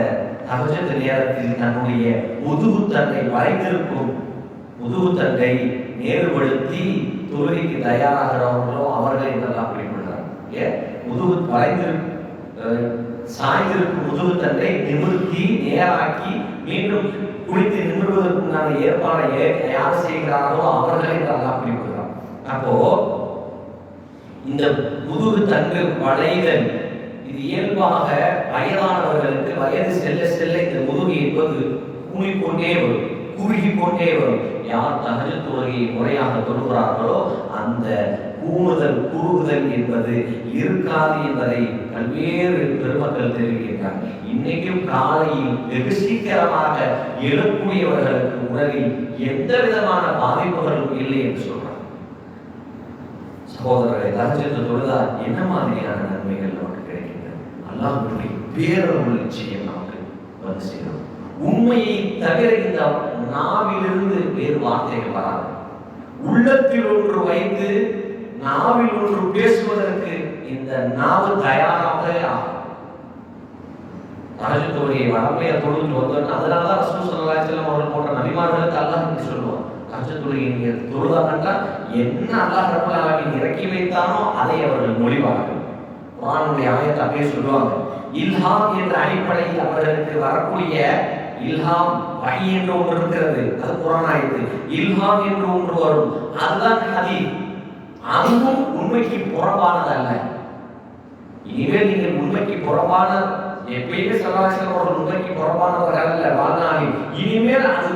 தஹஜ்ஜுத் நேரத்தில் தன்னுடைய முதுகு தண்டை வளைந்திருக்கும் முதுகு தண்டை நேர்படுத்தி தொழுகைக்கு தயாராகிறவர்களோ அவர்களை இதெல்லாம் குறிப்பிடுறாங்க. முதுகு வளைந்திருக்கும் சாய்ந்திருக்கும் முதுகு தண்டை நிமிர்த்தி நேராக்கி மீண்டும் குளித்து நிமிர்வதற்குண்டான ஏற்பாடை யார் செய்கிறார்களோ அவர்களை இதெல்லாம் குறிப்பிடுறாங்க. அப்போ இந்த முதுகு தண்டு வளைதல் இது இயல்பாக வயதானவர்களுக்கு வயது செல்ல செல்ல இந்த முதுகு என்பது கூறிக்கொண்டே வரும், குறுகிக்கொண்டே வரும். யார் தஹஜ்ஜுத் தொழுகையை முறையாக தொழுகிறார்களோ அந்த கூணுதல் குறுகுதல் என்பது இருக்காது என்பதை பல்வேறு பெருமக்கள் தெரிவிக்கின்றார். இன்னைக்கும் காலையில் வெகு சீக்கிரமாக எழக்கூடியவர்களுக்கு உடலில் எந்த விதமான பாதிப்புகளும் இல்லை என்று சொல்றார். சகோதரர்களை, தஹஜ்ஜுத் தொழுதால் என்ன மாதிரியான நன்மைகள் நமக்கு கிடைக்கின்றன? அல்லாஹ்வுடைய பேரருள் நிச்சயம் நமக்கு வந்து சேரும். உண்மையை தவிர இந்த நாவிலிருந்து வேறு வார்த்தைகள் வராது. உள்ளத்தில் ஒன்று வைத்து நாவில் ஒன்று பேசுவதற்கு இந்த நாவு தயாராக ஆகும். தஹஜ்ஜுத் தொழுகையை வடமையை தொழுது வந்தோம். அதனாலதான் ரசூல் ஸல்லல்லாஹு அலைஹி வஸல்லம் அவர்கள் போன்ற நபிமார்களுக்கு அல்லாஹ் இப்படி சொல்லுவான், தஹஜ்ஜுத் தொழுகையை நீங்க தொழுதாங்கன்னா என்ன அல்லாஹ் ரப்பல் ஆலமீன் இறக்கி வைத்தானோ அதை அவர்கள் மொழிவார்கள். குர்ஆனுடைய ஆயத்தை அப்படியே சொல்லுவாங்க. இல்ஹாம் என்ற அடிப்படையில் அவர்களுக்கு வரக்கூடிய இல்ஹாம் வஹி என்று ஒன்று இருக்கிறது, அது குர்ஆன் ஆயத்து. இல்ஹாம் என்று ஒன்று வரும், அதுதான் ஹதீஸ். அதுவும் உண்மைக்கு புறம்பானது அல்ல. இனிமேல் நீங்கள் உண்மைக்கு புறம்பான எப்பயுமே சல்லாஹ் அவர்கள் உண்மைக்கு புறம்பானவர்கள் அல்ல வாழ்நாளில். இனிமேல் அது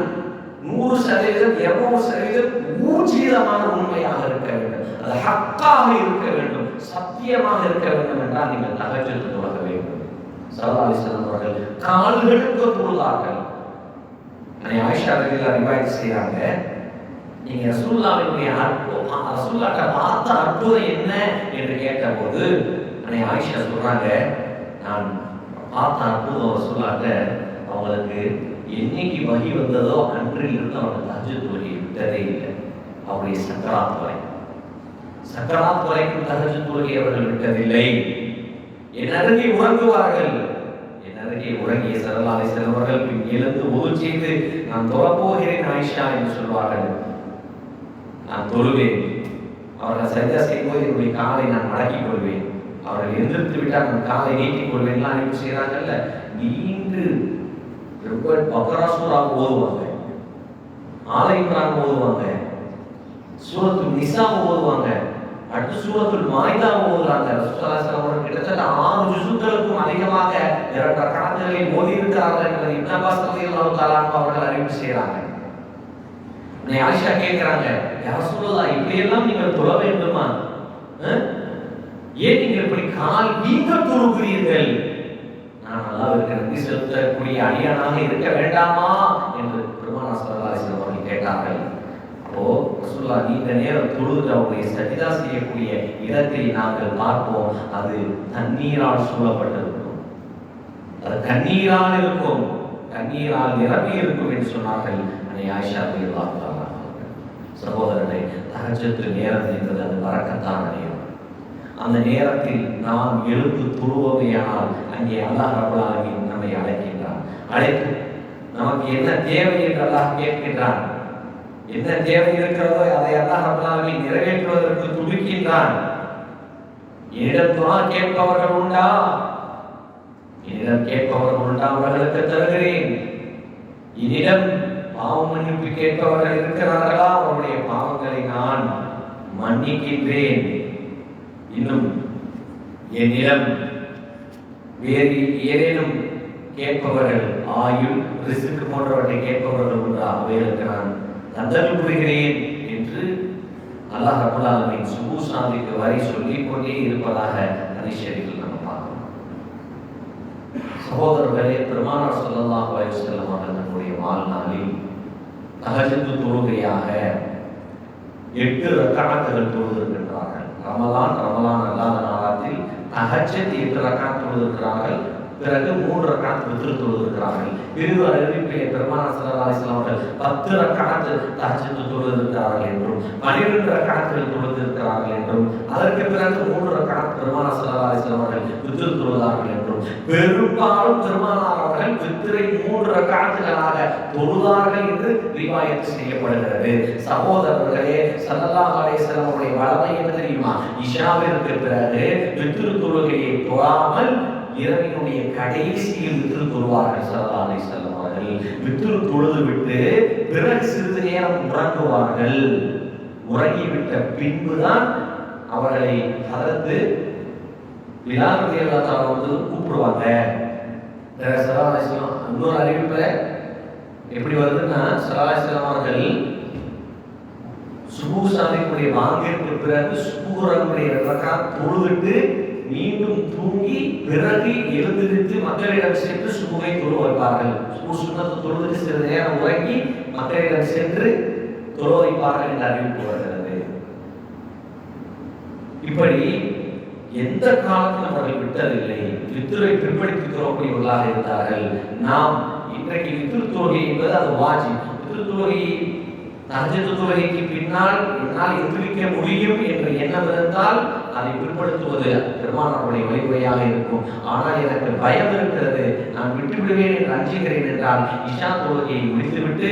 100%, 200% ஊர்ஜிதமான உண்மையாக இருக்க வேண்டும். அது ஹக்காக இருக்க வேண்டும், சத்தியமாக இருக்க வேண்டும் என்றால் நீங்கள் தஹஜ்ஜுத் தொழ வேண்டும். ஸல்லல்லாஹு அலைஹி வஸல்லம் அவர்கள் கால்களுக்கு தொழுதார்கள். ஆயிஷா ரலியல்லாஹு அன்ஹா ரிவாயத் செய்றாங்க, நீங்க ரசூலுல்லாஹ்ட்ட பார்த்த அற்புதம் என்ன என்று கேட்டபோது ஆயிஷா சொல்றாங்க, நான் பார்த்த அற்புதம் ரசூலுல்லாஹ்ட்ட அவங்களுக்கு என்னைக்கு வஹி வந்ததோ அன்றில் இருந்து அவங்க தஹஜ்ஜுத் தொழுகையை விட்டதே இல்லை. அவருடைய சக்கராத் வரைக்கும் தஹஜ்ஜுத் தொழுகையை அவர்கள் விட்டதில்லை. என் அருகே உறங்குவார்கள். என் அருகே உறங்கிய ஸல்லல்லாஹு அலைஹி வஸல்லம் அவர்கள் பின் எழுந்து உது செய்து நான் தொழப்போகிறேன் ஆயிஷா என்று சொல்வார்கள். நான் தொழுவேன். அவர்கள் சஜ்ஜா செய்யும்போது என்னுடைய காலை நான் மடக்கிக் கொள்வேன். அவர்கள் எந்திரித்து விட்டால் நான் காலை நீட்டிக் கொள்வேன்லாம் அனுப்பி செய்கிறாங்கல்ல. நீண்டு பக்ரா சூரா ஓதுவாங்க, ஆலை இம்ரான் ஓதுவாங்க, சூரத்துல் நிசா ஓதுவாங்க, அடுத்து சூரத்துல் மாயிதா ஓதுறாங்க. ரசூலுல்லாஹி ஸல்லல்லாஹு அலைஹி வஸல்லம் கிட்டத்தட்ட 6 ஜுஸுக்களுக்கும் அதிகமாக 2 ரக்அத்களை ஓதி இருக்கிறார்கள் என்பதை இப்னு அப்பாஸ் ரலியல்லாஹு தஆலா அவர்கள் அறிவிப்பு செய்கிறாங்க. ஆயிஷா கேட்கிறாங்க, யா ரசூலல்லாஹ் இப்படியெல்லாம் நீங்கள் தொழ வேண்டுமா? ஏன் நீங்கள் இப்படி கால் வீங்க தொழுகிறீர்கள்? நான் அல்லாஹ்விற்கு நன்றி செலுத்தக்கூடிய அடியானாக இருக்க வேண்டாமா என்று பெருமானார் ஸல்லல்லாஹு அலைஹி வஸல்லம் அவர்கள் கேட்டார்கள். அப்போ ரசூலுல்லாஹ் நீண்ட நேரம் தொழுது அவருடைய சஜிதா செய்யக்கூடிய இடத்தை நாங்கள் பார்ப்போம். அது தண்ணீரால் சூழப்பட்டிருக்கும், அது கண்ணீரால் இருக்கும், கண்ணீரால் நிரம்பி இருக்கும் என்று சொன்னார்கள் ஆயிஷா ரலியல்லாஹு தஆலா. சகோதரர்களே, தஹஜ்ஜுத் நேரம் என்பது அது பரக்கத்தான நேரம். அந்த நேரத்தில் நாம் எழுந்து தொழுவோமையானால் அங்கே அல்லாஹ் ரப்பல் ஆலமீன் நம்மை அழைக்கின்றான். அழைத்து நமக்கு என்ன தேவை என்று அல்லாஹ் கேட்கின்றான். என்ன தேவை இருக்கிறதோ அதை அல்லாஹ் ரப்பல் ஆலமீன் நிறைவேற்றுவதற்கு துடிக்கின்றான். என்னிடம் துஆ கேட்பவர்கள் உண்டா? என்னிடம் கேட்பவர்கள் உண்டா? அவர்களுக்கு தருகிறேன். என்னிடம் பாவ மன்னிப்பு கேட்பவர்கள் இருக்கிறார்களா? அவருடைய பாவங்களை நான் மன்னிக்கின்றேன். இன்னும் என்னிடம் வேறு ஏதேனும் கேட்பவர்கள், ஆயுள், ரிஸ்க் போன்றவற்றை கேட்பவர்கள் உண்டா? அவைகளுக்கு நான் தந்தல் புரிகிறேன் என்று அல்லாஹ் ரப்பல் ஆலமீன் சுபூஹ் சாதிக்கு வரை சொல்லிக் கொண்டே இருப்பதாக ஹதீஸ் ஷரீஃபில் நம்ம பார்க்கிறோம். சகோதரர்களே, பெருமானார் ஸல்லல்லாஹு அலைஹி வஸல்லம் அவர்கள் நம்முடைய வாழ்நாளில் தஹஜ்ஜுத் தொழுகையாக 8 ரக்அத்துகள் தொழுதிருக்கிறார்கள். ரமலான் அல்லாத நாளத்தில் தஹஜ்ஜுத் 8 ரக்அத் தொழுதிருக்கிறார்கள். பிறகு 3 ரக்அத் வித்ர் தொழுதிருக்கிறார்கள். பிரிவு அறிவிப்பிலே பெருமானார் ஸல்லல்லாஹு அலைஹி வஸல்லம் அவர்கள் 10 ரக்அத் தஹஜ்ஜுத் தொழுதிருக்கிறார்கள் என்றும் 12 ரக்அத்துகள் தொழுதிருக்கிறார்கள் என்றும் அதற்கு பிறகு 3 ரக்அத் பெருமானார் ஸல்லல்லாஹு அலைஹி வஸல்லம் அவர்கள் வித்ர் தொழுதார்கள் என்றும் பெரும்பாலும் பெருமானார் அவர்கள் வித்ரை 3 ரக்அத்துகளாக தொழுதார்கள் என்று ரிவாயத் செய்யப்படுகிறது. சகோதரர்களே, ஸல்லல்லாஹு அலைஹி வஸல்லம் அவருடைய வளமை என்ன தெரியுமா? இஷாவிற்கு பிறகு வித்ர் தொழுகையை தொழாமல் இரவினுடைய கடைசியில் வித்ரு தொழுவார்கள். ஸல்லல்லாஹு அலைஹி வஸல்லம் அவர்கள் வித்ரு தொழுது விட்டு பிறகு சிறிது நேரம் உறங்குவார்கள். உறங்கிவிட்ட பின்புதான் அவர்களை ஹதரத் பிலால் ரலியல்லாஹு தஆலா வந்து கூப்பிடுவாங்க. ஸல்லல்லாஹு அலைஹி வஸல்லம் இன்னொரு அறிவிப்புல எப்படி வருதுன்னா, ஸல்லல்லாஹு அலைஹி வஸல்லம் அவர்கள் சுபூஹ் சாதிக்குடைய வாங்கிற்கு பிறகு சுபூஹ்வுடைய ரக்அத் தொழுதுட்டு மீண்டும் தூங்கி பிறகு எழுந்திருந்து மக்களிடம் சென்று சுபூஹை தொழ வைப்பார்கள். சுபூஹ் சுன்னத்து தொழுது சிறிது நேரம் உறங்கி மக்களிடம் சென்று தொழ வைப்பார்கள் என்று அறிவிப்பு வருகிறது. இப்படி எந்த காலத்தில் அவர்கள் விட்டதில்லை. வித்ரை பின்பற்றி தொழக்கூடியவர்களாக இருந்தார்கள். நாம் இன்றைக்கு வித்ரு தொழுகை என்பது அது வாஜிப். வித்ரு தொழுகை தஹஜ்ஜுத் தொழுகைக்கு பின்னால் என்னால் எந்திரிக்க முடியும் என்ற எண்ணம் இருந்தால் அதை பிற்படுத்துவது பெருமானாருடைய வழிமுறையாக இருக்கும். ஆனால் எனக்கு பயம் இருக்கிறது, நான் விட்டுவிடுவேன் என்று அஞ்சுகிறேன் என்றால் இஷா தொழுகையை முடித்துவிட்டு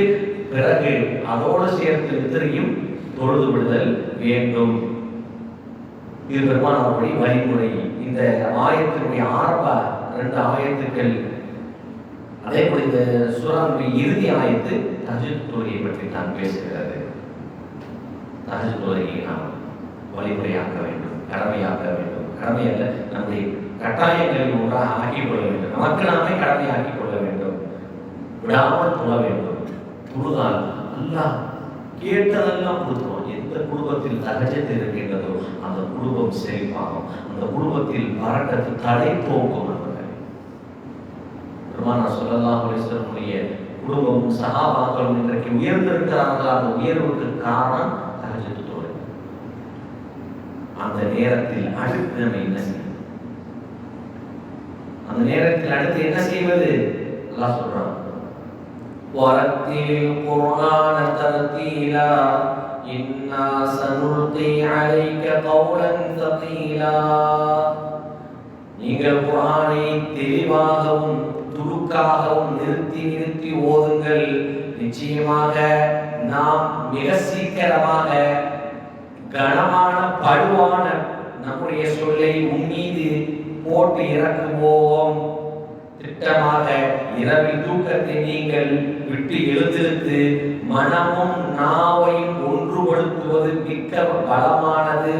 பிறகு அதோடு சேர்த்து வித்ரையும் தொழுது விடுதல் வேண்டும். இது பெருமானாருடைய வழிமுறை. இந்த ஆயத்தினுடைய ஆரம்ப 2 ஆயத்துக்கள், அதே போல இந்த சூராவுடைய இறுதி ஆயத்து தஹஜ்ஜுத் தொழுகையை பற்றி தான் பேசுகிறது. தஹஜ்ஜுத் தொழுகையை நாம் வழிமுறையாக்க வேண்டும், கடமையாக்க வேண்டும். கடமை அல்ல, நம்முடைய கட்டாயங்களில் ஒன்றாக ஆக்கிக் கொள்ள வேண்டும். நமக்கு நாமே கடமையாக்கிக் கொள்ள வேண்டும். விடாமல் தொழ வேண்டும். தொழுதால் அல்லாஹ் கேட்டதெல்லாம் கொடுத்தோம். எந்த குடும்பத்தில் தஹஜ்ஜுத் இருக்கின்றதோ அந்த குடும்பம் செழிப்பாகும். அந்த குடும்பத்தில் பரக்கத்து தடை போக்கும். பெருமானார் ஸல்லல்லாஹு அலைஹி வஸல்லம் குடும்பமும் சஹாபாக்களும் இன்றைக்கு உயர்ந்திருக்கிறார்கள். அந்த உயர்வுக்கு காரணம் தஹஜ்ஜுத் தொழுகை. அந்த நேரத்தில் அடுத்து நம்ம என்ன செய்வது? அந்த நேரத்தில் அடுத்து என்ன செய்வது? அல்லாஹ் சொல்றான், வரத்தில் குர்ஆன தர்தீலா இன்னா சனுல்கி அலைக கௌலன் தகீலா. நீங்கள் குர்ஆனை தெளிவாகவும் துடுக்காகவும் நிறுத்தி ஓதுங்கள். நிச்சயமாக நாம் மிக சீக்கிரமாக கனமான படுவான நம்முடைய சொல்லை உம்மீது போட்டு இறக்குவோம். திட்டமாக இரவில் தூக்கத்தை நீங்கள் விட்டு எழுந்திருந்து மனமும் நாவையும் ஒன்றுபடுத்துவது மிக்க பலமானது,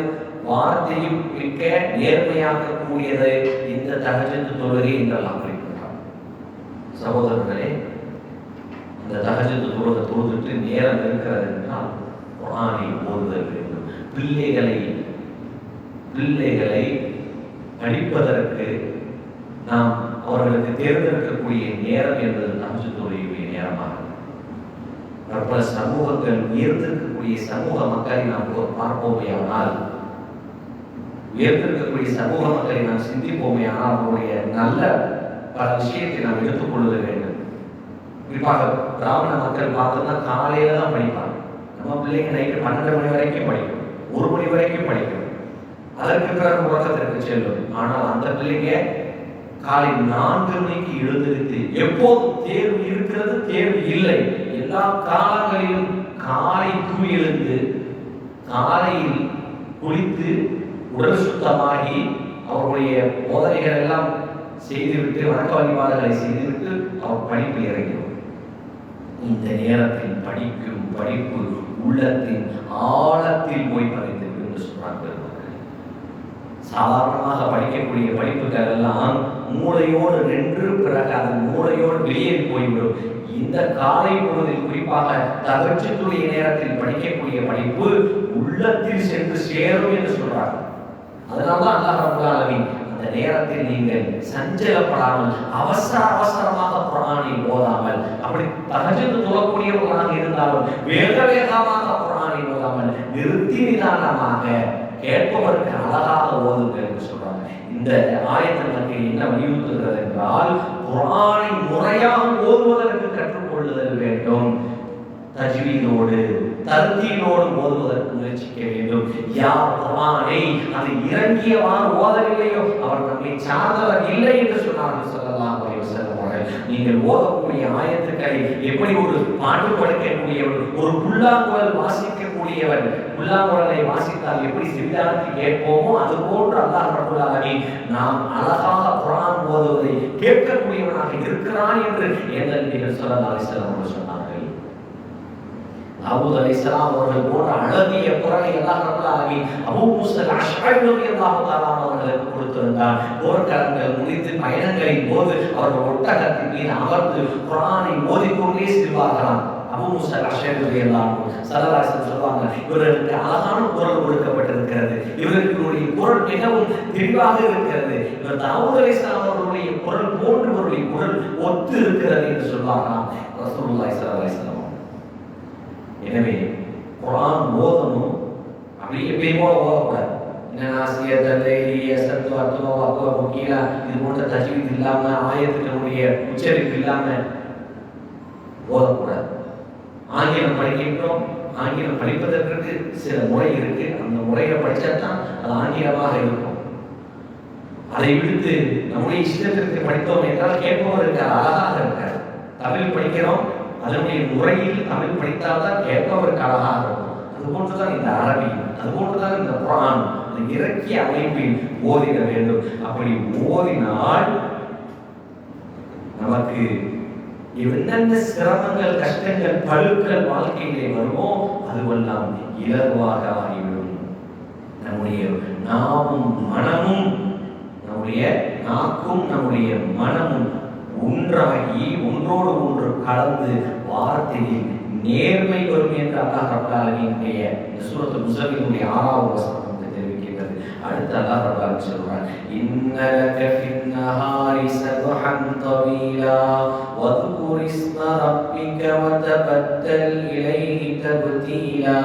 வார்த்தையும் மிக்க நேர்மையாக்கக்கூடியது இந்த தஹஜ்ஜுத் தொழுகை என்றெல்லாம் குறிப்பிட்டார். சகோதரர்களே, இந்த தஹஜ்ஜுத் தொழுதுட்டு நேரம் இருக்கிறது என்றால் குர்ஆனை ஓதுதல் வேண்டும். பிள்ளைகளை படிப்பதற்கு நாம் அவர்களுக்கு தேர்ந்தெடுக்கக்கூடிய நேரம் என்பது தஹஜ்ஜுத் தொழுகையுடைய நேரமாக. பல சமூகங்கள் உயர்ந்திருக்கக்கூடிய சமூக மக்களை நாம் பார்ப்போமையானால், உயர்ந்திருக்கக்கூடிய சமூக மக்களை நாம் சிந்திப்போமையானால் அவருடைய நல்ல பல விஷயத்தை நாம் எடுத்துக்கொள்ள வேண்டும். குறிப்பாக பிராமண மக்கள் பார்த்தோம்னா காலையில தான் படிப்பாங்க. நம்ம பிள்ளைங்க நைட்டு 12 மணி வரைக்கும் படிக்கும், 1 மணி வரைக்கும் படிக்கும், அதற்கு பிறகு உறக்கத்திற்கு செல்லும். ஆனால் அந்த பிள்ளைங்க காலை 4 மணிக்கு எழுந்திருத்து எப்போது தேர்வு இருக்கிறது தேர்வு இல்லை எல்லா காலங்களிலும் காலை தூங்கி எழுந்து காலையில் குளித்து உடல் சுத்தமாகி அவருடைய போதனைகள் எல்லாம் செய்துவிட்டு வணக்க வழிபாடுகளை செய்துவிட்டு அவர் படிப்பில் இறங்கிறோம். இந்த நேரத்தில் படிக்கும் படிப்பு உள்ளத்தின் ஆழத்தில் போய் பதிந்தது என்று சொல்றாங்க. சாதாரணமாக படிக்கக்கூடிய படிப்புகள் எல்லாம் மூளையோடு நின்று பிறகு அது மூளையோடு வெளியேறி போய்விடும். இந்த காலை பொழுதில் குறிப்பாக தஹஜ்ஜுடைய நேரத்தில் படிக்கக்கூடிய படிப்பு உள்ளத்தில் சென்று சேரும் என்று சொல்றாங்க. அதனால்தான் அல்லாஹ் ரப்பல் ஆலமீன் அந்த நேரத்தில் நீங்கள் சஞ்சலப்படாமல் அவசரமாக குர்ஆனை ஓதாமல், அப்படி தஹஜ்ஜுத் தொழக்கூடியவர்களாக இருந்தாலும் வேகமாக குர்ஆனை ஓதாமல் நிறுத்தி நிதானமாக கேட்பவருக்கு அழகாக ஓதுங்கள் என்று சொல்றாங்க. இந்த ஆயத்தில் நமக்கு என்ன வலியுறுத்துகிறது என்றால், குர்ஆனை முறையாக ஓதுவதற்கு கற்றுக்கொள்ளுதல் வேண்டும். தஜ்வீதோடு தர்தீலோடு ஓதுவதற்கு முயற்சிக்க வேண்டும். யார் குர்ஆனை அது இறங்கியவாறு ஓதவில்லையோ அவர் நம்மை சார்ந்தவர் இல்லை என்று சொன்னார்கள் ஸல்லல்லாஹு அலைஹி வஸல்லம் அவர்கள். நீங்கள் ஓதக்கூடிய ஆயத்துக்களை எப்படி ஒரு பாட்டு படிக்கக்கூடியவர், ஒரு புல்லாங்குழல் வாசிக்கக்கூடியவர் புல்லாங்குழலை வாசித்தால் எப்படி செவிதானத்தை கேட்போமோ அது போன்று அல்லாஹ் ரப்பல் ஆலமீன் நாம் அழகாக குர்ஆன் ஓதுவதை கேட்கக்கூடியவனாக இருக்கிறான் என்று ஏதல் ஸல்லல்லாஹு அலைஹி வஸல்லம் அவர்கள் சொன்னார்கள். தாவூத் அலைஹிஸ்ஸலாம் அவர்கள் போன்ற அழகிய குரலை அல்லாஹ் ரப்பல் ஆலமீன் அபூ மூஸா அல்-அஷ்அரி ரலியல்லாஹு தஆலா அவர்களுக்கு கொடுத்திருந்தார். போர்க்களங்கள் முடித்து பயணங்களின் போது அவர்கள் ஒட்டகத்தின் மீது அமர்ந்து குர்ஆனை ஓதிக்கொண்டே செல்வார்களாம். அபூ மூஸா அல்-அஷ்அரி ரலியல்லாஹு ஸல்லல்லாஹு அலைஹி வஸல்லம் சொல்வாங்க, இவருக்கு அழகான குரல் கொடுக்கப்பட்டிருக்கிறது, இவருடைய குரல் மிகவும் தெளிவாக இருக்கிறது, இவர் தாவூத் அலைஹிஸ்ஸலாம் அவர்களுடைய குரல் போன்று இவருடைய குரல் ஒத்து இருக்கிறது என்று சொல்வார்களாம் ரசூலுல்லாஹி ஸல்லல்லாஹு அலைஹி வஸல்லம். எனவே குர்ஆன் ஓதணும், அப்படி எப்பயும் ஓதக்கூடாது. இது போன்ற தஜ்வீத் இல்லாம ஆயத்துக்களுடைய உச்சரிப்பு இல்லாம ஓதக்கூடாது. ஆங்கிலம் படிக்கின்றோம், ஆங்கிலம் படிப்பதற்கு சில முறை இருக்கு, அந்த முறையை படிச்சாதான் அது ஆங்கிலமாக இருக்கும். அதை விடுத்து நம்முடைய இஷ்டத்திற்கு படித்தோம் என்றால் கேட்பவருக்கு அழகாக இருக்காது. தமிழ் படிக்கிறோம், அதனுடைய முறையில் தமிழ் படித்தால்தான் கேட்பவருக்கு அழகாக இருக்கும். அதுபோன்றுதான் இந்த அரபி, அதுபோன்றுதான் இந்த குர்ஆன் இறக்கிய அமைப்பில் ஓதிட வேண்டும். அப்படி ஓதினால் நமக்கு என்னென்ன சிரமங்கள், கஷ்டங்கள், பழுக்கள் வாழ்க்கையிலே வருமோ அதுவெல்லாம் இலகுவாக ஆகிவிடும். நம்முடைய நாவும் மனமும், நம்முடைய நாக்கும் நம்முடைய மனமும் ஒன்றாகி ஒன்றோடு ஒன்று கலந்து வார்த்தையில் நேர்மை வரும் என்று அல்லாஹ் ரப்பல் ஆலமீனுடைய சூரத்துல் முஸம்மிலுடைய 6வது வசனம் தெரிவிக்கிறது. அடுத்து அல்லாஹ் ரப்பல் ஆலமீன் சொல்றார், இன்னலக ஃபின்-நஹாரி சப்ஹன் தவீலா வذ்குர் இஸ்ம ரப்பிக வதபத்தல் இலைஹி தப்தீலா.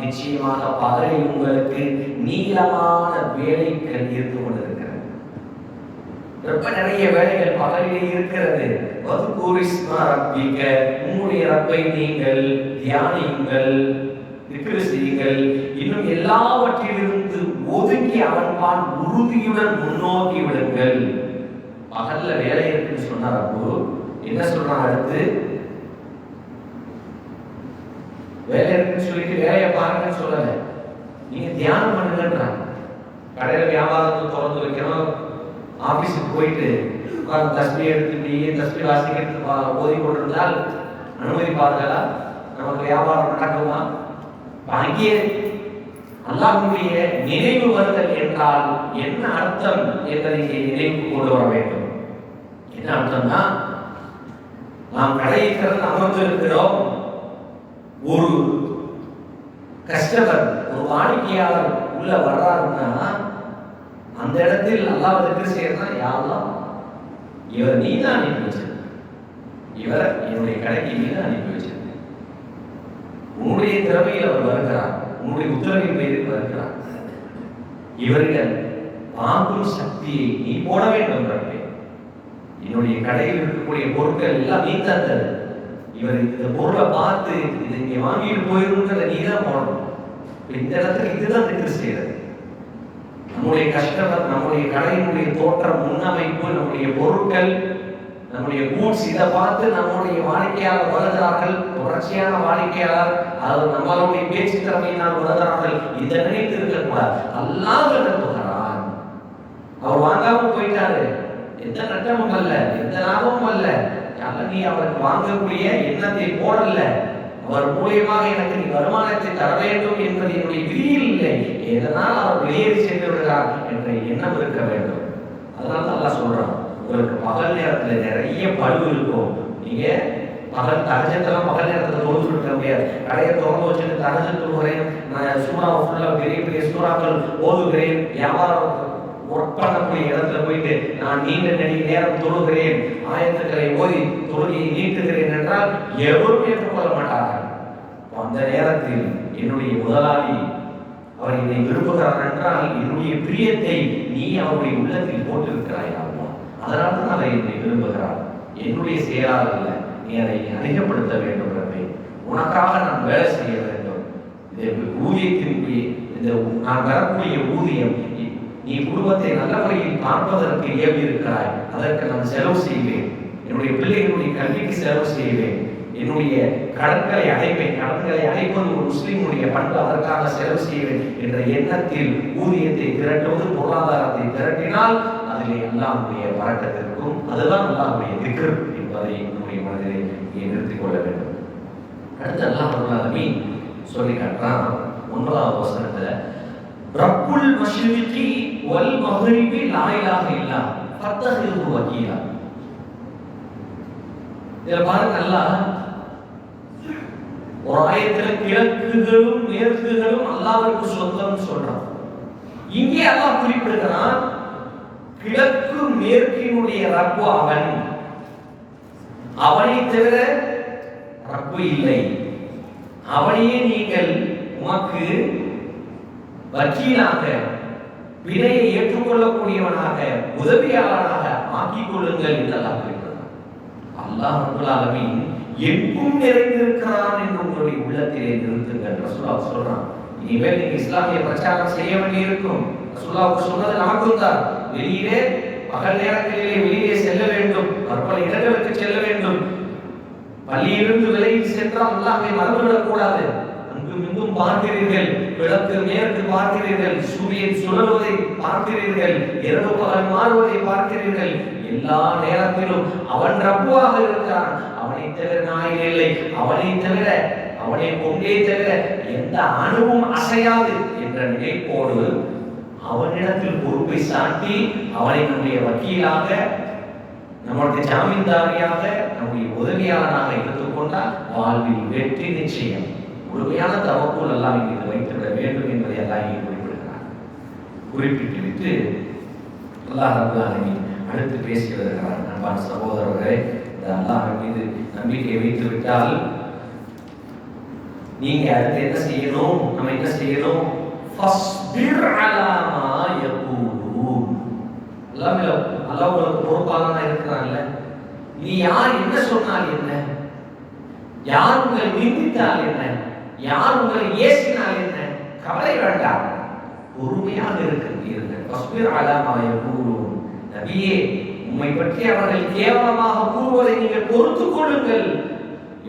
நிச்சயமாக பகலில் உங்களுக்கு நீளமான வேலைகள் இருந்து கொண்டிருக்கிறது. ரொம்ப நிறைய வேலைகள் பகலிலே இருக்கிறது. வذ்குர் இஸ்ம ரப்பிக, உம்முடைய ரப்பை நீங்கள் தியானியுங்கள், திக்ர் செய்யுங்கள். இன்னும் எல்லாவற்றிலிருந்து ஒதுங்கி அவன்பால் உறுதியுடன் முன்னோக்கி விடுங்கள். பகல்ல வேலை இருக்குன்னு சொன்னார். அப்போ என்ன சொல்றான் அடுத்து? வேலை இருக்குன்னு சொல்லிட்டு வேலையை பாருங்கன்னு சொல்லல, நீங்க தியானம் பண்ணுங்கன்றாங்க. கடையில வியாபாரத்தை திறந்து வைக்கணும், ஆபீஸுக்கு போயிட்டு உட்கார்ந்து தஸ்பீ எடுத்துட்டு தஸ்பீ வாசிக்கிறதுக்கு ஓதி கொண்டிருந்தால் அனுமதிப்பார்களா? நமக்கு வியாபாரம் நடக்குமா? அங்கே அல்லாஹ்வுடைய நினைவு வருதல் என்றால் என்ன அர்த்தம் என்பதை நினைவு கொண்டு வர வேண்டும். என்ன அர்த்தம்னா, நாம் கடையை திறந்து அமர்ந்திருக்கிறோம். ஒரு கஸ்டமர், ஒரு வாடிக்கையாளர் உள்ள வர்றாருன்னா அந்த இடத்தில் அல்லாஹ் திக்ர் செய்யறதுனா, யா அல்லாஹ் இவர் நீ தான் அனுப்பி வச்சிருக்க, இவரை என்னுடைய கடைக்கு நீ தான் அனுப்பி வச்சிருக்க, உன்னுடைய திறமையில் அவர் வருகிறார், உன்னுடைய உத்தரவின் பேரில் வருகிறார், இவர்கள் வாங்கும் சக்தியை நீ போட வேண்டும். என்னுடைய கடையில் இருக்கக்கூடிய பொருட்கள் எல்லாம் நீ தந்தது, இவர் இந்த பொருளை பார்த்து இதை இங்கே வாங்கிட்டு போயிருக்கிறத நீ தான் போடணும். இந்த இடத்துல இதுதான் திக்ர் செய்யறது. நம்முடைய கஸ்டமர், நம்முடைய கடையினுடைய தோற்றம், முன்னமைப்பு, நம்முடைய பொருட்கள், நம்முடைய கூட்ஸ், இதை பார்த்து நம்முடைய வாடிக்கையாளர் வருகிறார்கள். தொடர்ச்சியான வாடிக்கையாளர், அது நம்மளுடைய பேச்சு திறமையினால் வருகிறார்கள். இதை நினைத்து இருக்கக்கூடாது. அல்லாஹ் விரும்புகிறான். அவர் வாங்காம போயிட்டாரு, எந்த நட்டமும் அல்ல, எந்த லாபமும் அல்ல. நீ அவருக்கு வாங்கக்கூடிய எண்ணத்தை போடல, அவர் மூலியமாக எனக்கு நீ வருமானத்தை தர வேண்டும் என்பது என்னுடைய விதியில் இல்லை. எதனால் அவர் வெளியேறி சென்று விடுகிறார் என்ற எண்ணம் இருக்க வேண்டும். அதனால தான் அல்லாஹ் சொல்றான், உங்களுக்கு பகல் நேரத்துல நிறைய பழு இருக்கும். நீங்க பகல் தரஜத்தெல்லாம் பகல் நேரத்தில் தொழுது விட முடியாது. கடையை திறந்து வச்சுட்டு தரஜத்து தொழுகிறேன், நான் சூறா ஃபுல்லா பெரிய பெரிய சூறாக்கள் ஓதுகிறேன், வியாபாரம் ஒர்க் பண்ணக்கூடிய இடத்துல போயிட்டு நான் நீண்ட நெடிய நேரம் தொழுகிறேன், ஆயத்துக்களை ஓதி தொழுகையை நீட்டுகிறேன் என்றால் எவரும் ஏற்றுக்கொள்ள மாட்டார்கள். அந்த நேரத்தில் என்னுடைய முதலாளி அவர் என்னை விரும்புகிறார் என்றால் என்னுடைய பிரியத்தை நீ அவருடைய உள்ளத்தில் போட்டிருக்கிறாய். அதனால தான் அதை என்னை விரும்புகிறார். என்னுடைய செயலால் அல்ல, நீ அதை அதிகப்படுத்த வேண்டும் என்பதை உனக்காக நான் வேலை செய்ய வேண்டும். ஊதியத்தின் இந்த நான் வரக்கூடிய ஊதியம் நீ குடும்பத்தை நல்ல முறையில் பார்ப்பதற்கு ஏவி இருக்கிறாய், அதற்கு நான் செலவு செய்வேன், என்னுடைய பிள்ளைகளுடைய கல்விக்கு செலவு செய்வேன், என்னுடைய கடன்களை அடைப்பேன், கடன்களை அடைப்பது ஒரு முஸ்லிமுடைய பண்பு, அதற்காக செலவு செய்வேன் என்ற எண்ணத்தில் ஊதியத்தை திரட்டுவது, பொருளாதாரத்தை திரட்டினால் அதிலே அல்லாஹ்வுடைய பரக்கத்திற்கும் அதுதான் அல்லாஹ்வுடைய திக்ர் என்பதை நம்முடைய மனதிலே நிறுத்திக் கொள்ள வேண்டும். அடுத்து அல்லாஹ் ரப்பல் ஆலமீன் சொல்லி காட்டுறான் 9வது வசனத்துல, ரப்புல் மஷ்ரிகி வல் மக்ரிபி லா இலாஹ இல்லா ஃபத்தஹிரு வகீலா. இத பாருங்க, அல்லாஹ் ஒரு ஆயத்துல கிழக்குகளும் மேற்குகளும் அல்லாஹ்வுக்கு சொந்தம்னு சொல்றான். இங்கே அல்லாஹ் குறிப்பிடுகிறான், கிழக்கு மேற்கினுடைய ரப்பு அவன், அவனை தவிர ரப்பு இல்லை, அவனையே நீங்கள் உமக்கு வக்கீலாக, வினையை ஏற்றுக்கொள்ளக்கூடியவனாக, உதவியாளராக ஆக்கிக் கொள்ளுங்கள் என்று அல்லாஹ் குறிப்பிடுகிறான். அல்லாஹ் ரப்பல் ஆலமீன் எங்கும் நிறைந்திருக்கிறான் என்று உங்களுடைய உள்ளத்திலே நிறுத்துங்கள் ரசூலுல்லாஹ் சொல்றான். இனிமேல் நீங்க இஸ்லாமிய பிரச்சாரம் செய்ய வேண்டியிருக்கும். ரசூலுல்லாஹ் சொன்னது நமக்கும் தான். வெளியிலே பகல் நேரங்களிலே வெளியே செல்ல வேண்டும், பற்பல இடங்களுக்கு செல்ல வேண்டும். பள்ளியிலிருந்து விலகி சென்றால் அல்லாஹ்வை மறந்துவிடக் கூடாது. அங்கும் இங்கும் பார்க்கிறீர்கள், கிழக்கு மேற்கு பார்க்கிறீர்கள், சூரியன் சுழல்வதை பார்க்கிறீர்கள், இரவு பகல் மாறுவதை பார்க்கிறீர்கள். எல்லா நேரத்திலும் அவன் ரப்புவாக இருக்கிறான். அவனை தவிர நாய் இல்லை, அவனை தவிர, அவனை கொண்டே தவிர எந்த அணுவும் அசையாது என்ற நினைப்போடு அவனிடத்தில் பொறுப்பை சாட்டி அவனை நம்முடைய வக்கீலாக, நம்முடைய ஜாமீன்தாரியாக, நம்முடைய உதவியாளராக எடுத்துக்கொண்டால் வாழ்வில் வெற்றி நிச்சயம். முழுமையான தவக்குள் எல்லாம் இங்கு வைத்துவிட வேண்டும் என்பதை எல்லாம் இங்கே குறிப்பிடுகிறார். குறிப்பிட்டு அல்லாஹ் ரப்பல் ஆலமீன் அடுத்து பேசி வருகிறார். அன்பான சகோதரர்களே, இந்த அல்லாஹ் மீது நம்பிக்கை வைத்து விட்டால் நீங்க அடுத்து என்ன செய்யணும்? நம்ம என்ன செய்யணும்? ஃபஸ்பிர் அலா மா யகூலூன். அல்லாஹ் உங்களுக்கு பொறுப்பாளனா இருக்கிறான்ல, நீ யார் என்ன சொன்னால் என்ன, யார் உங்களை நிந்தித்தால் என்ன, யார் உங்களை ஏசினால் என்ன, கவலை வேண்டாம், பொறுமையாக இருக்கிறீர்கள். ஃபஸ்பிர் அலா மா யகூலூன். நபியே, உம்மை பற்றி அவர்கள் கேவலமாக கூறுவதை நீங்கள் பொறுத்துக் கொள்ளுங்கள்.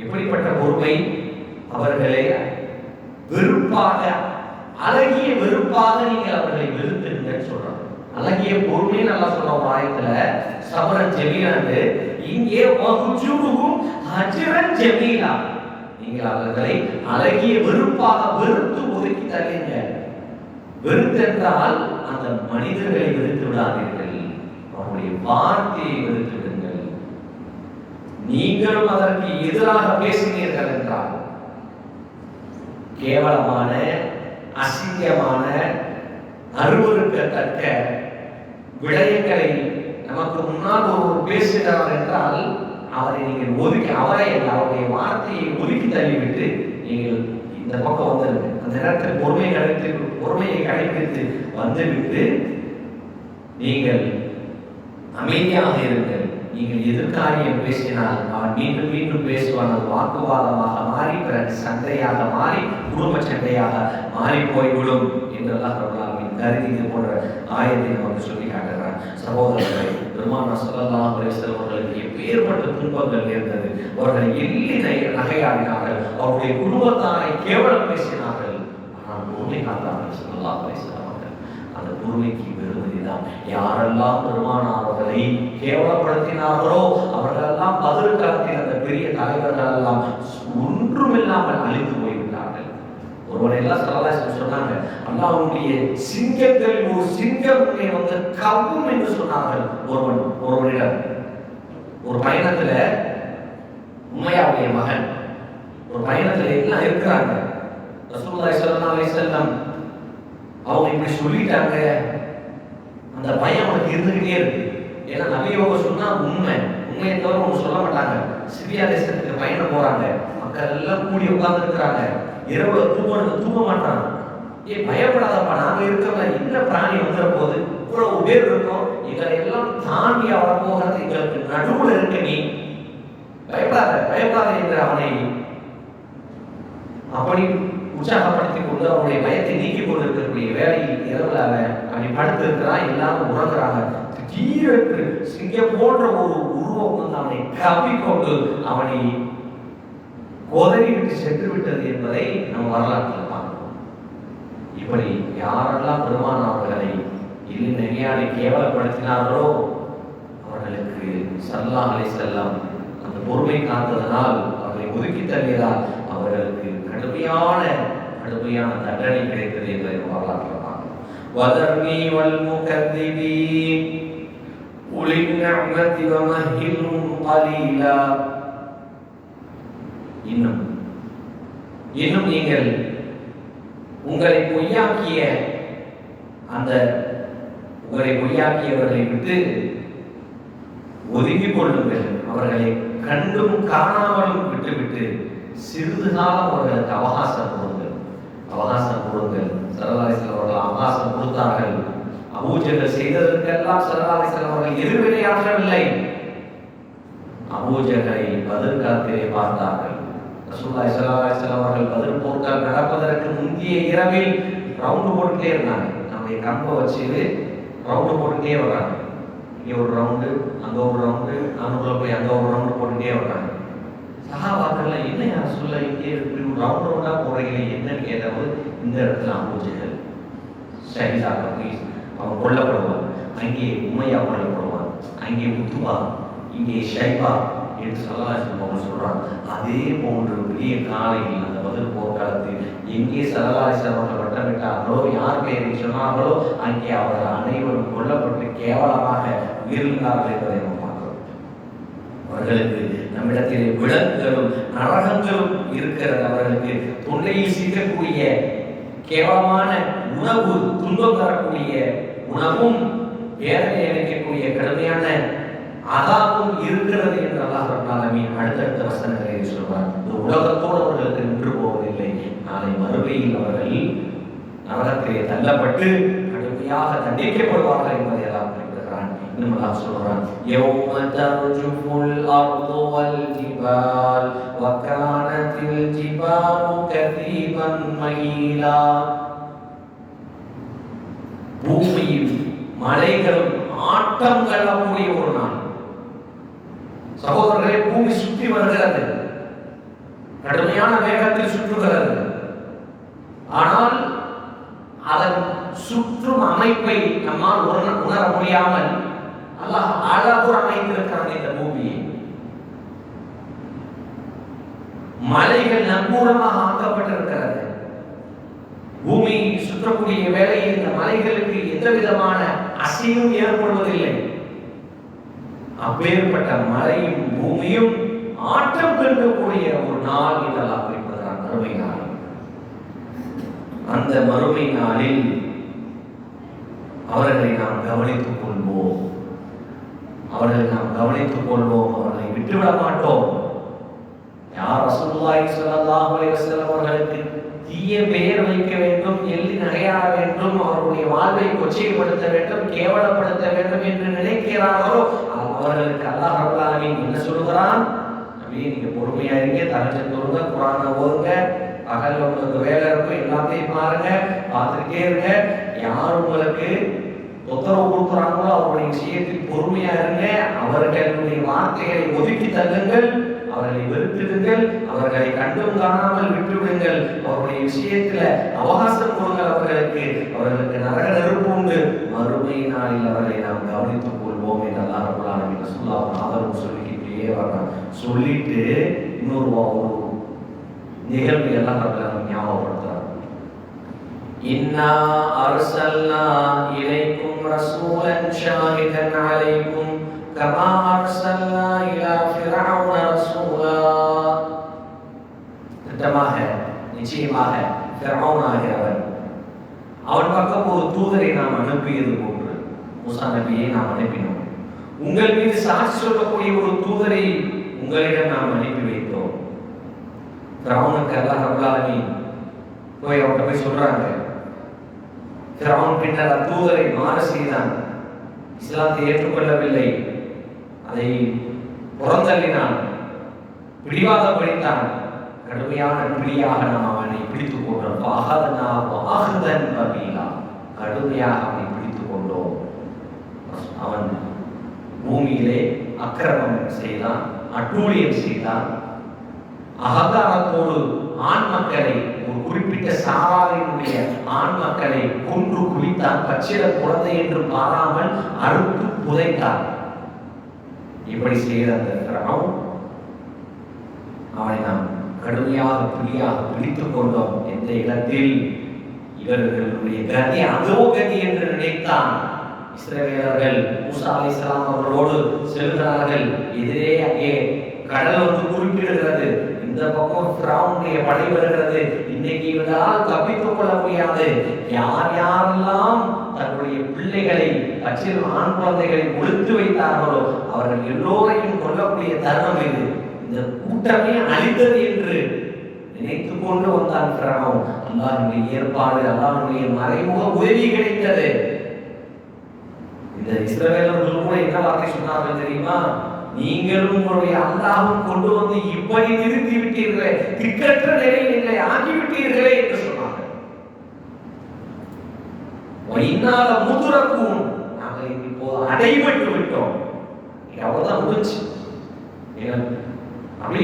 எப்படிப்பட்ட பொறுமை? அவர்களை வெறுப்பாக, அழகிய வெறுப்பாக நீங்கள் அவர்களை வெறுத்துங்கள் சொல்றாங்க. அழகிய பொறுமை நல்லா சொல்ற ஒரு ஆயத்துல சபரன் ஜமீலாண்டு, இங்கே வஹுஜுஹும் ஹஜ்ரன் ஜமீலா. நீங்கள் அவர்களை அழகிய வெறுப்பாக வெறுத்து ஒதுக்கி தள்ளுங்க. வெறுத்தென்றால் அந்த மனிதர்களை வெறுத்து விடாதீர்கள், அவருடைய வார்த்தையை வெறுத்து விடுங்கள். நீங்களும் அதற்கு எதிராக பேசினீர்கள் என்றால் கேவலமான, அசிங்கமான, அருவருக்கத்தக்க விடயங்களை நமக்கு முன்னால் ஒருவர் பேசுகிறார் என்றால் அவரை நீங்கள் ஒதுக்கி, அவரை அவருடைய வார்த்தையை ஒதுக்கி தள்ளிவிட்டு நீங்கள் இந்த பக்கம் வந்துருங்க. அந்த நேரத்தில் பொறுமையை கடைபிடித்து வந்துவிட்டு நீங்கள் அமைதியாக இருங்கள். நீங்கள் எதிர்காரியம் பேசினால் அவன் மீண்டும் மீண்டும் பேசுவான். அது வாக்குவாதமாக மாறி பிறகு சண்டையாக மாறி குடும்ப சண்டையாக மாறி போய்விடும் என்றெல்லாம் கருதி இது போன்ற ஆயத்தை நமக்கு சொல்லி காட்டுகிறார். சகோதரர்களை, பெருமானார் ஸல்லல்லாஹு அலைஹி வஸல்லம் அவர்களுக்கு எப்பேற்பட்ட துன்பங்கள் இருந்தது. அவர்கள் எள்ளி நகையாடினார்கள், அவருடைய குடும்பத்தாரை கேவலம் பேசினார்கள். ஆனால் பொறுமை காத்தார்கள் ஸல்லல்லாஹு அலைஹி வஸல்லம் அவர்கள். அந்த பொறுமைக்கு பெருமதிதான். யாரெல்லாம் பெருமானார் அவர்களை கேவலப்படுத்தினார்களோ அவர்களெல்லாம் பதில் காலத்தில் அந்த பெரிய தலைவர்கள் எல்லாம் ஒன்றுமில்லாமல் அழிந்து போய்விட்டார்கள். ஒருவரை எல்லாம் சரலாசம் சொன்னாங்க, அல்லாஹ்வுடைய சிங்கங்கள் ஒரு சிங்கம் வந்து கவ்வும் என்று சொன்னார்கள். ஒருவரிடம் ஒரு பயணத்துல, உம்மையாவுடைய மகன் ஒரு பயணத்துல எல்லாம் இருக்கிறாங்க. ரசூலுல்லாஹி ஸல்லல்லாஹு அலைஹி வஸல்லம் அவங்க இப்படி சொல்லிட்டாங்க. அந்த பயம் அவனுக்கு இருந்துகிட்டே இருக்கு. ஏன்னா நபியோக சொன்னா உண்மையை தவிர ஒன்று சொல்ல மாட்டாங்க. சிரியா தேசத்துக்கு பயணம் போறாங்க, மக்கள் எல்லாம் கூடி உட்கார்ந்து இருக்கிறாங்க. இரவுல தூங்க மாட்டாங்க. பயப்படாதப்பா, நாங்க இருக்கிற என்ன பிராணி வந்துற போது இவ்வளவு பேர் இருக்கோம், எங்களை எல்லாம் தாண்டி வரப்போகிறது, எங்களுக்கு நடுவுல இருக்க, நீ பயப்படாத என்று அவனை அப்படி உற்சாகப்படுத்திக் கொண்டு அவனுடைய பயத்தை நீக்கி கொண்டிருக்கக்கூடிய வேலையில் இரவுல அவன் அப்படி படுத்து இருக்கிறான். எல்லாரும் உறங்குறாங்க. திடீரென்று சிங்கம் போன்ற ஒரு உருவம் வந்து அவனை கவ்விக்கொண்டு அவனை கோதறி விட்டு சென்று விட்டது என்பதை நம் வரலாற்றில் பார்க்கிறோம். இப்படி யாரெல்லாம் பெருமானார் அவர்களை இல்லை நெறியாடி கேவலப்படுத்தினார்களோ அவர்களுக்கு ஸல்லல்லாஹு அலைஹி வஸல்லம் அந்த பொறுமை காத்ததனால், அவர்களை ஒதுக்கி தள்ளியதால் அவர்களுக்கு கடுமையான தண்டனை கிடைத்தது என்பதை வரலாற்றில் பார்க்கிறோம். வதர்னி வல் முகத்திபீன் உலின் நிஅமதி வமஹில்ஹும் கலீலா. இன்னும் நீங்கள் உங்களை பொய்யாக்கியவர்களை விட்டு ஒதுங்கிக் கொள்ளுங்கள். அவர்களை கண்டும் காணாமலும் விட்டுவிட்டு சிறிது காலம் அவர்களுக்கு அவகாசம் கொடுங்கள். ஸல்லல்லாஹு அலைஹி வஸல்லம் அவர்கள் அவகாசம் கொடுத்தார்கள். அபூஜஹல் செய்ததற்கெல்லாம் ஸல்லல்லாஹு அலைஹி வஸல்லம் அவர்கள் எதிர்வினையாற்றவில்லை. அபூஜஹலை பதில் காலத்திலே பார்த்தார்கள். ரசூலுல்லாஹி ஸல்லல்லாஹு அலைஹி வஸல்லம் அவர்கள் பதில் போர்கள் நடப்பதற்கு முந்தைய இரவில் ரவுண்டு போட்டுட்டே இருந்தாங்க. நம்முடைய கம்பை வச்சு ரவுண்டு போட்டுட்டே வர்றாங்க. இங்கே ஒரு ரவுண்டு, அங்கே ஒரு ரவுண்டு, அங்கே போய் அங்கே ஒரு ரவுண்டு போட்டுட்டே வர்றாங்க. சஹாபாக்கள் என்ன யார் சொல்ல இங்கே இப்படி ஒரு ரவுண்டா போறீங்களே என்னன்னு கேட்டபோது, இந்த இடத்துல அபூஜஹல் ஷஹீதாக அவன் கொல்லப்படுவான், அங்கே உமையா கொல்லப்படுவான், அங்கே உத்துபா, இங்கே ஷைபா என்று ஸல்லல்லாஹு அலைஹி வஸல்லம் சொல்றாங்க. அதே போன்று பெரிய காலையில் அந்த பதில் போர்க்காலத்தில் எங்கே ஸல்லல்லாஹு அலைஹி வஸல்லம் அவர்கள் வட்டமிட்டார்களோ, யார் பெயரை சொன்னார்களோ அங்கே அவர்கள் அனைவரும் கொல்லப்பட்டு கேவலமாக உயிரிழந்தார்கள் என்பதை நாம் பார்க்கிறோம். அவர்களுக்கு நம்மிடத்திலே விலங்குகளும் நரகங்களும் இருக்கிறது. அவர்களுக்கு தொண்டையில் சிக்கக்கூடிய கேவலமான உணவு, துன்பம் தரக்கூடிய உணவும், வேதனை அளிக்கக்கூடிய கடுமையான அதாவும் இருக்கிறது என்று அல்லாஹ் ரப்பல் ஆலமீன் அடுத்தடுத்த வசனங்களில் சொல்வார். இந்த உலகத்தோடு அவர்களுக்கு நின்று போவதில்லை. நாளை மறுமையில் அவர்கள் நரகத்திலே தள்ளப்பட்டு கடுமையாக தண்டிக்கப்படுவார்கள் என்பதை எல்லாம் குறிப்பிடுகிறான். இன்னும் அல்லாஹ் சொல்றான், யௌம தர்ஜுஃபுல் அர்து வல் ஜிபால் வ கானத்தில் ஜிபாலு கதீபன் மஹீலா. பூமியில் மலைகளும் ஆட்டம் கள்ளக்கூடிய ஒரு நாள். சகோதரர்களே, பூமி சுற்றி வருகிறது, கடுமையான வேகத்தில் சுற்றுகிறது. ஆனால் அதன் சுற்றும் அமைப்பை நம்மால் உணர முடியாமல் அல்லாஹ் அழகு அமைத்திருக்கிறான் இந்த பூமியை. மலைகள் நங்கூரமாக ஆக்கப்பட்டிருக்கிறது. பூமி சுற்றக்கூடிய வேளையில் இந்த மலைகளுக்கு எந்த விதமான அசைவும் ஏற்படுவதில்லை. அப்பேற்பட்ட மலையும் பூமியும் ஆட்டம் பெறக்கூடிய ஒரு நாள் இதெல்லாம் குறிப்பிடுகிறார் மறுமை நாள். அந்த மறுமை நாளில் அவர்களை நாம் கவனித்துக் கொள்வோம், அவர்களை விட்டுவிட மாட்டோம். யார் ரசூலுல்லாஹி ஸல்லல்லாஹு அலைஹி வஸல்லம் அவர்களுக்கு தீய பெயர் வைக்க வேண்டும், எள்ளி நகையாட வேண்டும், அவருடைய வாழ்வை கொச்சைப்படுத்த வேண்டும், கேவலப்படுத்த வேண்டும் என்று நினைக்கிறார்களோ அவர்களுக்கு அல்லாஹ் ரப்பல் ஆலமீன் என்ன சொல்கிறான்? நபியே, நீங்க பொறுமையா இருங்க, தஹஜ்ஜுத் தொழுங்க, குர்ஆனை ஓதுங்க, பகல்ல உங்களுக்கு வேலை இருக்கும், எல்லாத்தையும் பாருங்க, பார்த்துட்டே இருங்க. யார் உங்களுக்கு தொந்தரவு கொடுக்குறாங்களோ அவருடைய விஷயத்தில் பொறுமையா இருங்க. அவர்களுடைய வார்த்தைகளை ஒதுக்கி தள்ளுங்கள், அவர்களை வெறுத்திடுங்கள், அவர்களை கண்டும் காணாமல் விட்டுவிடுங்கள். அவருடைய விஷயத்துல அவகாசம் கொடுங்கள் அவர்களுக்கு நரக நெருப்பு உண்டு. மறுமை நாளில் அவர்களை நாம் கவனித்துக் கொள்வோம் என்று அல்லாஹ் ரப்பல் ஆலமீன் சொல்லாம ஆதரவு சொல்லிக்கிட்டே வர்றான். சொல்லிட்டு இன்னொரு நிகழ்வு எல்லாம் ரப்பல் ஞாபகப்படுத்துறாங்க. இன்னா அர்சல்னா இலைக்கும் ரசூலன் ஷாஹிதன் அலைக்கும் கமா அர்சல்னா இலா ஃபிரௌன ரசூலா. நிச்சயமாக ஃபிரௌன் ஆகிறவன், அவன் பக்கம் ஒரு தூதரை நாம் அனுப்பியது போன்று மூசா நபியை நாம் அனுப்பினோம். உங்கள் மீது சாட்சி சொல்லக்கூடிய ஒரு தூதரை உங்களிடம் நாம் அனுப்பி வைத்தோம். ஃபிரௌனுக்கு அல்லாஹ் ரப்பல் ஆலமீன் போய் அவன்கிட்ட போய் சொல்றாங்க. ஃபிரௌன் பின்னர் அத்தூதரை மாறு செய்தான், இஸ்லாத்தை ஏற்றுக்கொள்ளவில்லை, அதை புறந்தள்ளினான், பிடிவாதம் பிடித்தான். கடுமையான பிடியாக நாம் அவனை பிடித்துக் கொண்டோம். கடுமையாக அவனை பிடித்துக் கொண்டோம். அவன் பூமியிலே அக்கிரமம் செய்தான், அட்டூழியம் செய்தான், அகங்காரத்தோடு ஆண் மக்களை, ஒரு குறிப்பிட்ட சாராரினுடைய ஆண் மக்களை கொன்று குவித்தான். பச்சில குழந்தை என்று பாராமல் அறுத்து புதைத்தான். இப்படி செய்த அந்த ஃபிரௌன் அவனை நாம் கடுமையாக பிடியாக பிடித்துக் கொண்டோம். எந்த இடத்தில் இவர்களுடைய கதி அதோ கதி என்று நினைத்தான். இஸ்ரவேலர்கள் மூசா அலைஹிஸ்ஸலாம் அவர்களோடு செல்கிறார்கள். எதிரே அங்கே கடல் வந்து குறிப்பிடுகிறது. இந்த பக்கம் ஃபிரௌனுடைய படை வருகிறது. இன்னைக்கு இவர்களால் தப்பித்துக் கொள்ள முடியாது. யார் யாரெல்லாம் தன்னுடைய பிள்ளைகளை, பச்சில் ஆண் குழந்தைகளை ஒழித்து வைத்தார்களோ அவர்கள் எல்லோரையும் கொல்லக்கூடிய தருணம் இது. இந்த கூட்டமே அழிந்தது என்று நினைத்துக் கொண்டு வந்தான் ஃபிரௌன். அல்லாஹ்வுடைய ஏற்பாடு, அல்லாஹ்வுடைய மறைமுக உதவி கிடைத்தது. இந்த இஸ்ரவேலர்கள் கூட என்ன வார்த்தை சொன்னார்கள் தெரியுமா? நீங்களும் உங்களுடைய அல்லாஹ்வும் கொண்டு வந்து இப்படி நிறுத்தி விட்டீர்களே, திக்கற்ற நிலையில் எங்களை ஆக்கிவிட்டீர்களே என்று சொன்னார்கள். வைநாள முதுரக்கும், நாங்கள் இப்போ அடைபட்டு விட்டோம், அவ்வளவுதான் முடிச்சு, அப்படி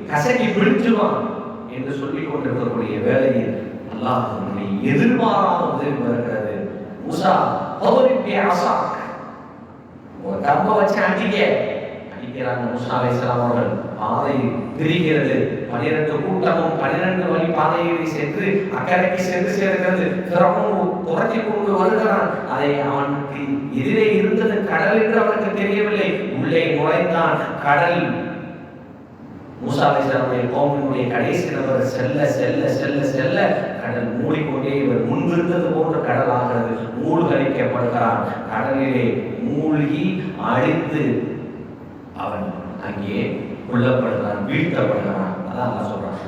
கசக்கி பிடிச்சுவான் என்று சொல்லிக் கொண்டிருக்கக்கூடிய வேளையில் அல்லாஹ்வுடைய எதிர்பாராத உதவி வருகிறது. மூசா பவரிப்பே ஆசாக், ஒரு கம்ப வச்சு அடிக்கிறாங்க மூசா அலைஹிஸ்ஸலாம் அவர்கள். பாதை பிரிகிறது. 12 கூட்டமும் 12 வழி பாதையை சென்று அக்கறைக்கு சென்று சேர்கிறது. ஃபிரௌன் துரத்தி கொண்டு வருகிறான். அதை அவனுக்கு எதிரே இருந்தது கடல் என்று அவனுக்கு தெரியவில்லை. உள்ளே நுழைந்தான். கடல் மூசா அலைஹிஸ்ஸலாமுடைய கௌமினுடைய கடைசி நபர் செல்ல செல்ல செல்ல செல்ல கடல் மூடிக்கொண்டே இவர் முன்பிருந்தது போன்ற கடல் ஆகிறது. மூழ்கடிக்கப்படுகிறான். கடலிலே மூழ்கி அழித்து அவன் அங்கே கொல்லப்படுகிறான், வீழ்த்தப்படுகிறான். அதான் அல்லா சொல்றான்,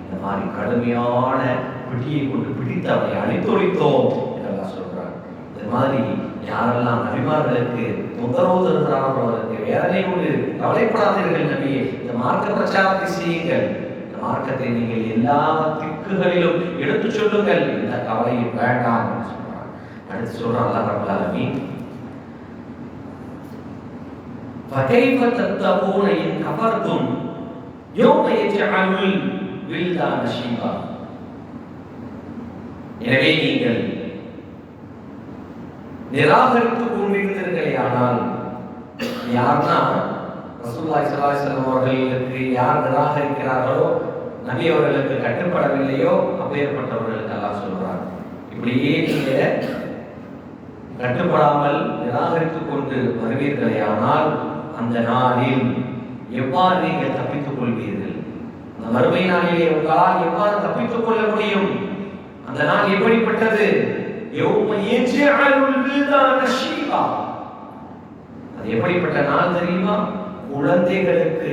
இந்த மாதிரி கடுமையான பிடியை கொண்டு பிடித்து அவனை அழித்தொழித்தோம் என்றெல்லாம் சொல்றான். இந்த மாதிரி யாரெல்லாம் நபிமார்களுக்கு தொந்தரவு தருகிறார்களோ அதற்கு வேதனை கொண்டு கவலைப்படாதீர்கள் நபியே, இந்த மார்க்க பிரச்சாரத்தை செய்யுங்கள், இந்த மார்க்கத்தை நீங்கள் எல்லா திக்குகளிலும் எடுத்து சொல்லுங்கள், இந்த கவலையும் வேண்டாம் என்று சொல்றான். அடுத்து சொல்றான் அல்லாஹ் ரப்பல் ஆலமீன், فَكَيْفَ تَتَّقُونَ إِنْ كَفَرْتُمْ يَوْمَ يَجْعَلُ الْوِلْدَانَ شِيبًا. எனவே நீங்கள் நிராகரித்துக் கொண்டிருந்தீர்களே, ஆனால் யார்னா ரசூலுல்லாஹி ஸல்லல்லாஹு அலைஹி வஸல்லம் அவர்களுக்கு யார் நிராகரிக்கிறார்களோ, நபி அவர்களுக்கு கட்டுப்படவில்லையோ அப்பேற்பட்டவர்களுக்கு அல்லாஹ் சொல்றார், இப்படியே நீங்க கட்டுப்படாமல் நிராகரித்துக் கொண்டு வருவீர்களே ஆனால் அந்த நாளில் எவ்வாறு நீங்கள் தப்பித்துக் கொள்வீர்கள்? அந்த மறுமை நாளிலே உங்களால் எவ்வாறு தப்பித்துக் கொள்ள முடியும்? அந்த நாள் எப்படிப்பட்டது? அது எப்படிப்பட்ட நாள் தெரியுமா? குழந்தைகளுக்கு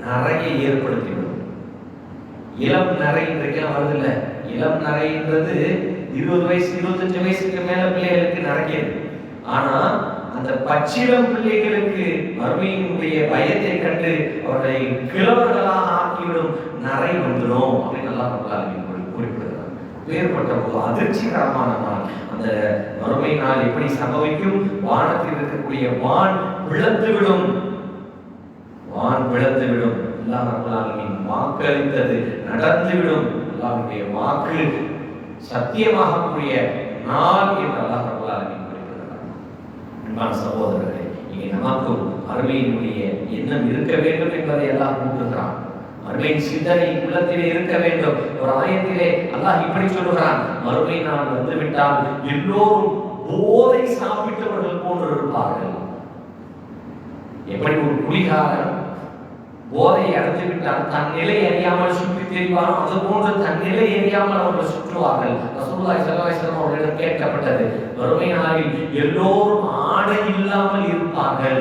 நிறைய ஏற்படுத்திவிடும். இளம் நரை இன்றைக்கெல்லாம் வருது இல்ல, இளம் நரைன்றது 20 வயசு 25 வயசுக்கு மேல பிள்ளைகளுக்கு நிறைய. ஆனா அந்த பச்சிளம் பிள்ளைகளுக்கு மறுமையினுடைய பயத்தை கண்டு அவர்களை கிழவர்களாக ஆக்கிவிடும் நரை வந்துடும் அப்படின்னு நல்லா குறிப்பிடுகிறார். வேறுபட்ட ஒரு அதிர்ச்சிகரமான நாள் அந்த மறுமை நாள். எப்படி சம்பவிக்கும்? வானத்தில் இருக்கக்கூடிய வான் விழுந்துவிடும். வான் விழுந்துவிடும். அல்லாஹ் ரப்பல் ஆலமீன் வாக்களித்தது நடந்துவிடும். அல்லாஹ்வுடைய வாக்கு சத்தியமாகக்கூடிய நாள் என்று அல்லாஹ் ரப்பல் ஆலமீன் குறிப்பிடுகிறார். அன்பான சகோதரர்களே, இங்கே நமக்கும் மறுமையினுடைய எண்ணம் இருக்க வேண்டும் என்பதை எல்லாம் கூட்டுகிறான். மறுமையின் சிந்தனை உள்ளத்திலே இருக்க வேண்டும். ஒரு ஆயத்திலே அல்லாஹ் இப்படி சொல்லுகிறான், மறுமை நாள் வந்துவிட்டால் எல்லோரும் போதை சாப்பிட்டவர்கள் போன்று இருப்பார்கள். எப்படி ஒரு குடிகாரன் போதை அடைந்து விட்டால் தன் நிலை அறியாமல் சுற்றி தெரிவாரோ அது போன்று தன் நிலை அறியாமல் அவர்கள் சுற்றுவார்கள். ரசூலுல்லாஹி ஸல்லல்லாஹு அலைஹி வஸல்லம் அவர்களிடம் கேட்கப்பட்டது, மறுமை நாளில் எல்லோரும் ஆடை இல்லாமல் இருப்பார்கள்,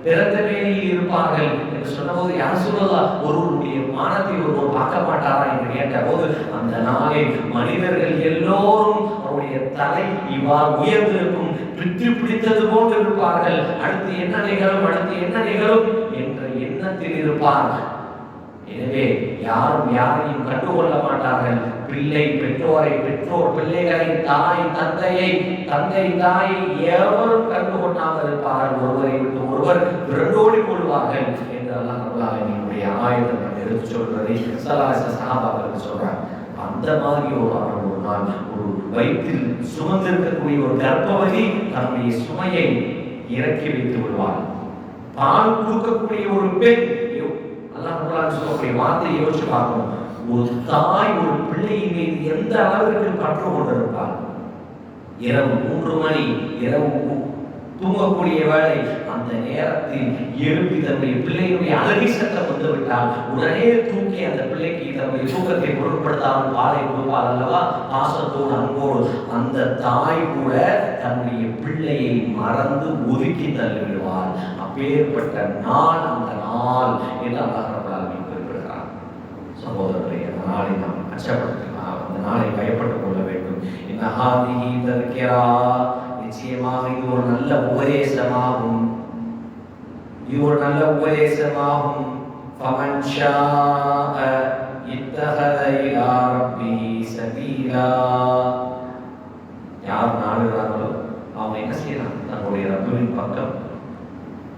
பிறந்த வேலையில் இருப்பார்கள் என்று சொன்னபோது, யார் சொல்லலா ஒருவருடைய மானத்தை ஒருவர் பார்க்க மாட்டாரா என்று கேட்டபோது, அந்த நாளில் மனிதர்கள் எல்லோரும் அவருடைய தலை இவ்வாறு உயர்ந்திருக்கும், பிடித்து பிடித்தது போன்று இருப்பார்கள். அடுத்து என்ன நிகழும், அடுத்து என்ன நிகழும் என்ற எண்ணத்தில் இருப்பார்கள். எனவே யாரும் யாரையும் கண்டுகொள்ள மாட்டார்கள். பிள்ளை பெற்றோரை, பெற்றோர் பிள்ளைகளை, தாய் தந்தையை, தந்தை தாயை எவரும் கண்டுகொள்ளாமல் இருப்பார்கள். ஒருவரை விட்டு ஒருவர் விரண்டோடி கொள்வார்கள் என்று அல்லாஹ் ரப்பல் ஆலமீனுடைய ஆயத்தை எடுத்து சொல்றதை சஹாபாக்களுக்கு சொல்றாங்க. அந்த மாதிரி ஒரு நாள், ஒரு வயிற்றில் சுமந்திருக்கக்கூடிய ஒரு கர்ப்பவதி தன்னுடைய சுமையை இறக்கி வைத்து விடுவார். பால் கொடுக்கக்கூடிய ஒரு பெண், அல்லாஹ் ரப்பல் ஆலமீன் சொல்லக்கூடிய வார்த்தையை யோசிச்சு பார்க்கணும். ஒரு தாய் ஒரு பிள்ளையின் மீது எந்த அளவிற்கு பற்று கொண்டிருப்பார். இரவு 3 மணி, இரவு தூங்கக்கூடிய வேளை, அந்த நேரத்தில் எழுப்பி தன்னுடைய பிள்ளையுடைய அழகி சத்தம் வந்துவிட்டால் உடனே தூக்கி அந்த பிள்ளைக்கு தன்னுடைய தூக்கத்தை பொருட்படுத்தாமல் பாலை கொடுப்பார் அல்லவா, பாசத்தோடு அன்போடு. அந்த தாய் கூட தன்னுடைய பிள்ளையை மறந்து ஒதுக்கி தள்ளிவிடுவார். அப்பேற்பட்ட நாள் அந்த நாள் என்று அல்லாஹ் ரப்பல் ஆலமீன் குறிப்பிடுகிறார். சகோதரர்களே, அந்த நாளை நாம் அச்சப்படுத்தலாம், அந்த நாளை பயப்பட்டுக் கொள்ள வேண்டும். இன்னஹாதிஹி தஸ்கிரா, நிச்சயமாக இது ஒரு நல்ல உபதேசமாகும், இது ஒரு நல்ல உபதேசமாகும். ஃபமன் ஷாஅ இத்தஹத இலா ரப்பிஹி சபீலா, யார் நாடுகிறார்களோ அவங்க என்ன செய்யலாம்? தங்களுடைய ரப்பின் பக்கம்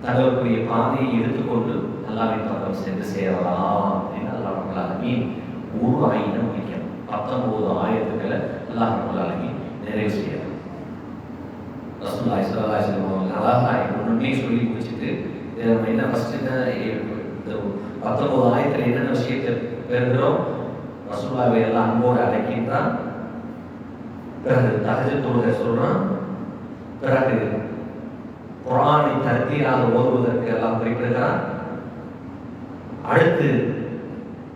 தங்களுடைய பாதையை எடுத்துக்கொண்டு அல்லாஹ்வின் பக்கம் சென்று சேரலாம் என்று அல்லாஹ் ரப்பல் ஆலமீன் ஒரு ஆயத்தை முடிக்கிறார். 19 ஆயத்துக்களை அல்லாஹ் ரப்பல் ஆலமீன் நிறைவு செய்யறார். ரசூலுல்லாஹி ஸல்லல்லாஹு அலைஹி வஸல்லம் அழகாய் ஒன்றுமே சொல்லி முடிச்சுட்டு நம்ம என்ன ஃபர்ஸ்ட் இந்த 19 ஆயத்தில் என்னென்ன விஷயத்தை பெறுகிறோம்? ரசூலுல்லாஹி எல்லாம் அன்போடு அழைக்கின்றான், பிறகு தஹஜ்ஜுத் தொழுகை சொல்றான், பிறகு குர்ஆனை தர்த்தீலாக ஓதுவதற்கு எல்லாம் குறிப்பிடுகிறான். அடுத்து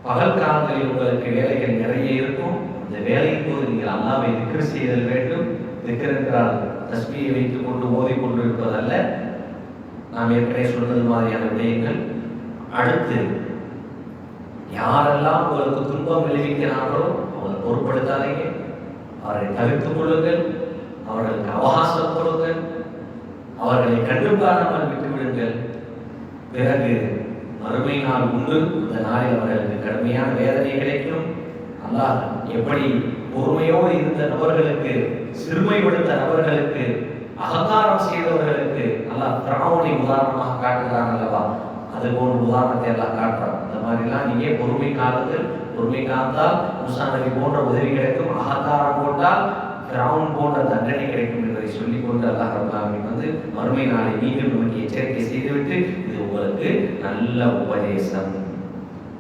பகல் காலங்களில் உங்களுக்கு வேலைகள் நிறைய இருக்கும், அந்த வேலையின் போது நீங்கள் அல்லாஹ்வை திக்ர் செய்தல் வேண்டும். திக்ர் என்றால் தஸ்பீஹை வைத்துக் கொண்டு ஓதிக்கொண்டு இருப்பதல்ல, நாம் ஏற்கனவே சொன்னது மாதிரியான விடயங்கள். அடுத்து யாரெல்லாம் உங்களுக்கு துன்பம் விளைவிக்கிறார்களோ அவங்களை பொருட்படுத்தாதீங்க, அவர்களை தவிர்த்துக் கொள்ளுங்கள், அவர்களுக்கு அவகாசம் கொடுங்கள், அவர்களை கண்டுகாணாமல் விட்டுவிடுங்கள். பிறகு மறுமை நாள் உண்டு, அந்த நாளில் அவர்களுக்கு கடுமையான வேதனை கிடைக்கும். அல்லாஹ் எப்படி பொறுமையோடு இருந்த நபர்களுக்கு, சிறுமைப்படுத்த நபர்களுக்கு, அகங்காரம் செய்தவர்களுக்கு அல்லாஹ் ஃபிரௌனை உதாரணமாக காட்டுகிறான் அல்லவா, அது போன்ற உதாரணத்தை எல்லாம் காட்டுறான். இந்த மாதிரிலாம் நீங்க பொறுமை காலத்தில், பொறுமை காத்தால் மூசா நபி போன்ற உதவி கிடைக்கும், அகங்காரம் கொண்டால் ஃபிரௌன் போன்ற தண்டனை கிடைக்கும் என்பதை சொல்லிக் கொண்டு அல்லாஹ் ரப்பல் ஆலமீன் மறுமை நாளை மீண்டும் நமக்கு எச்சரிக்கை செய்துவிட்டு, இது உங்களுக்கு நல்ல உபதேசம்,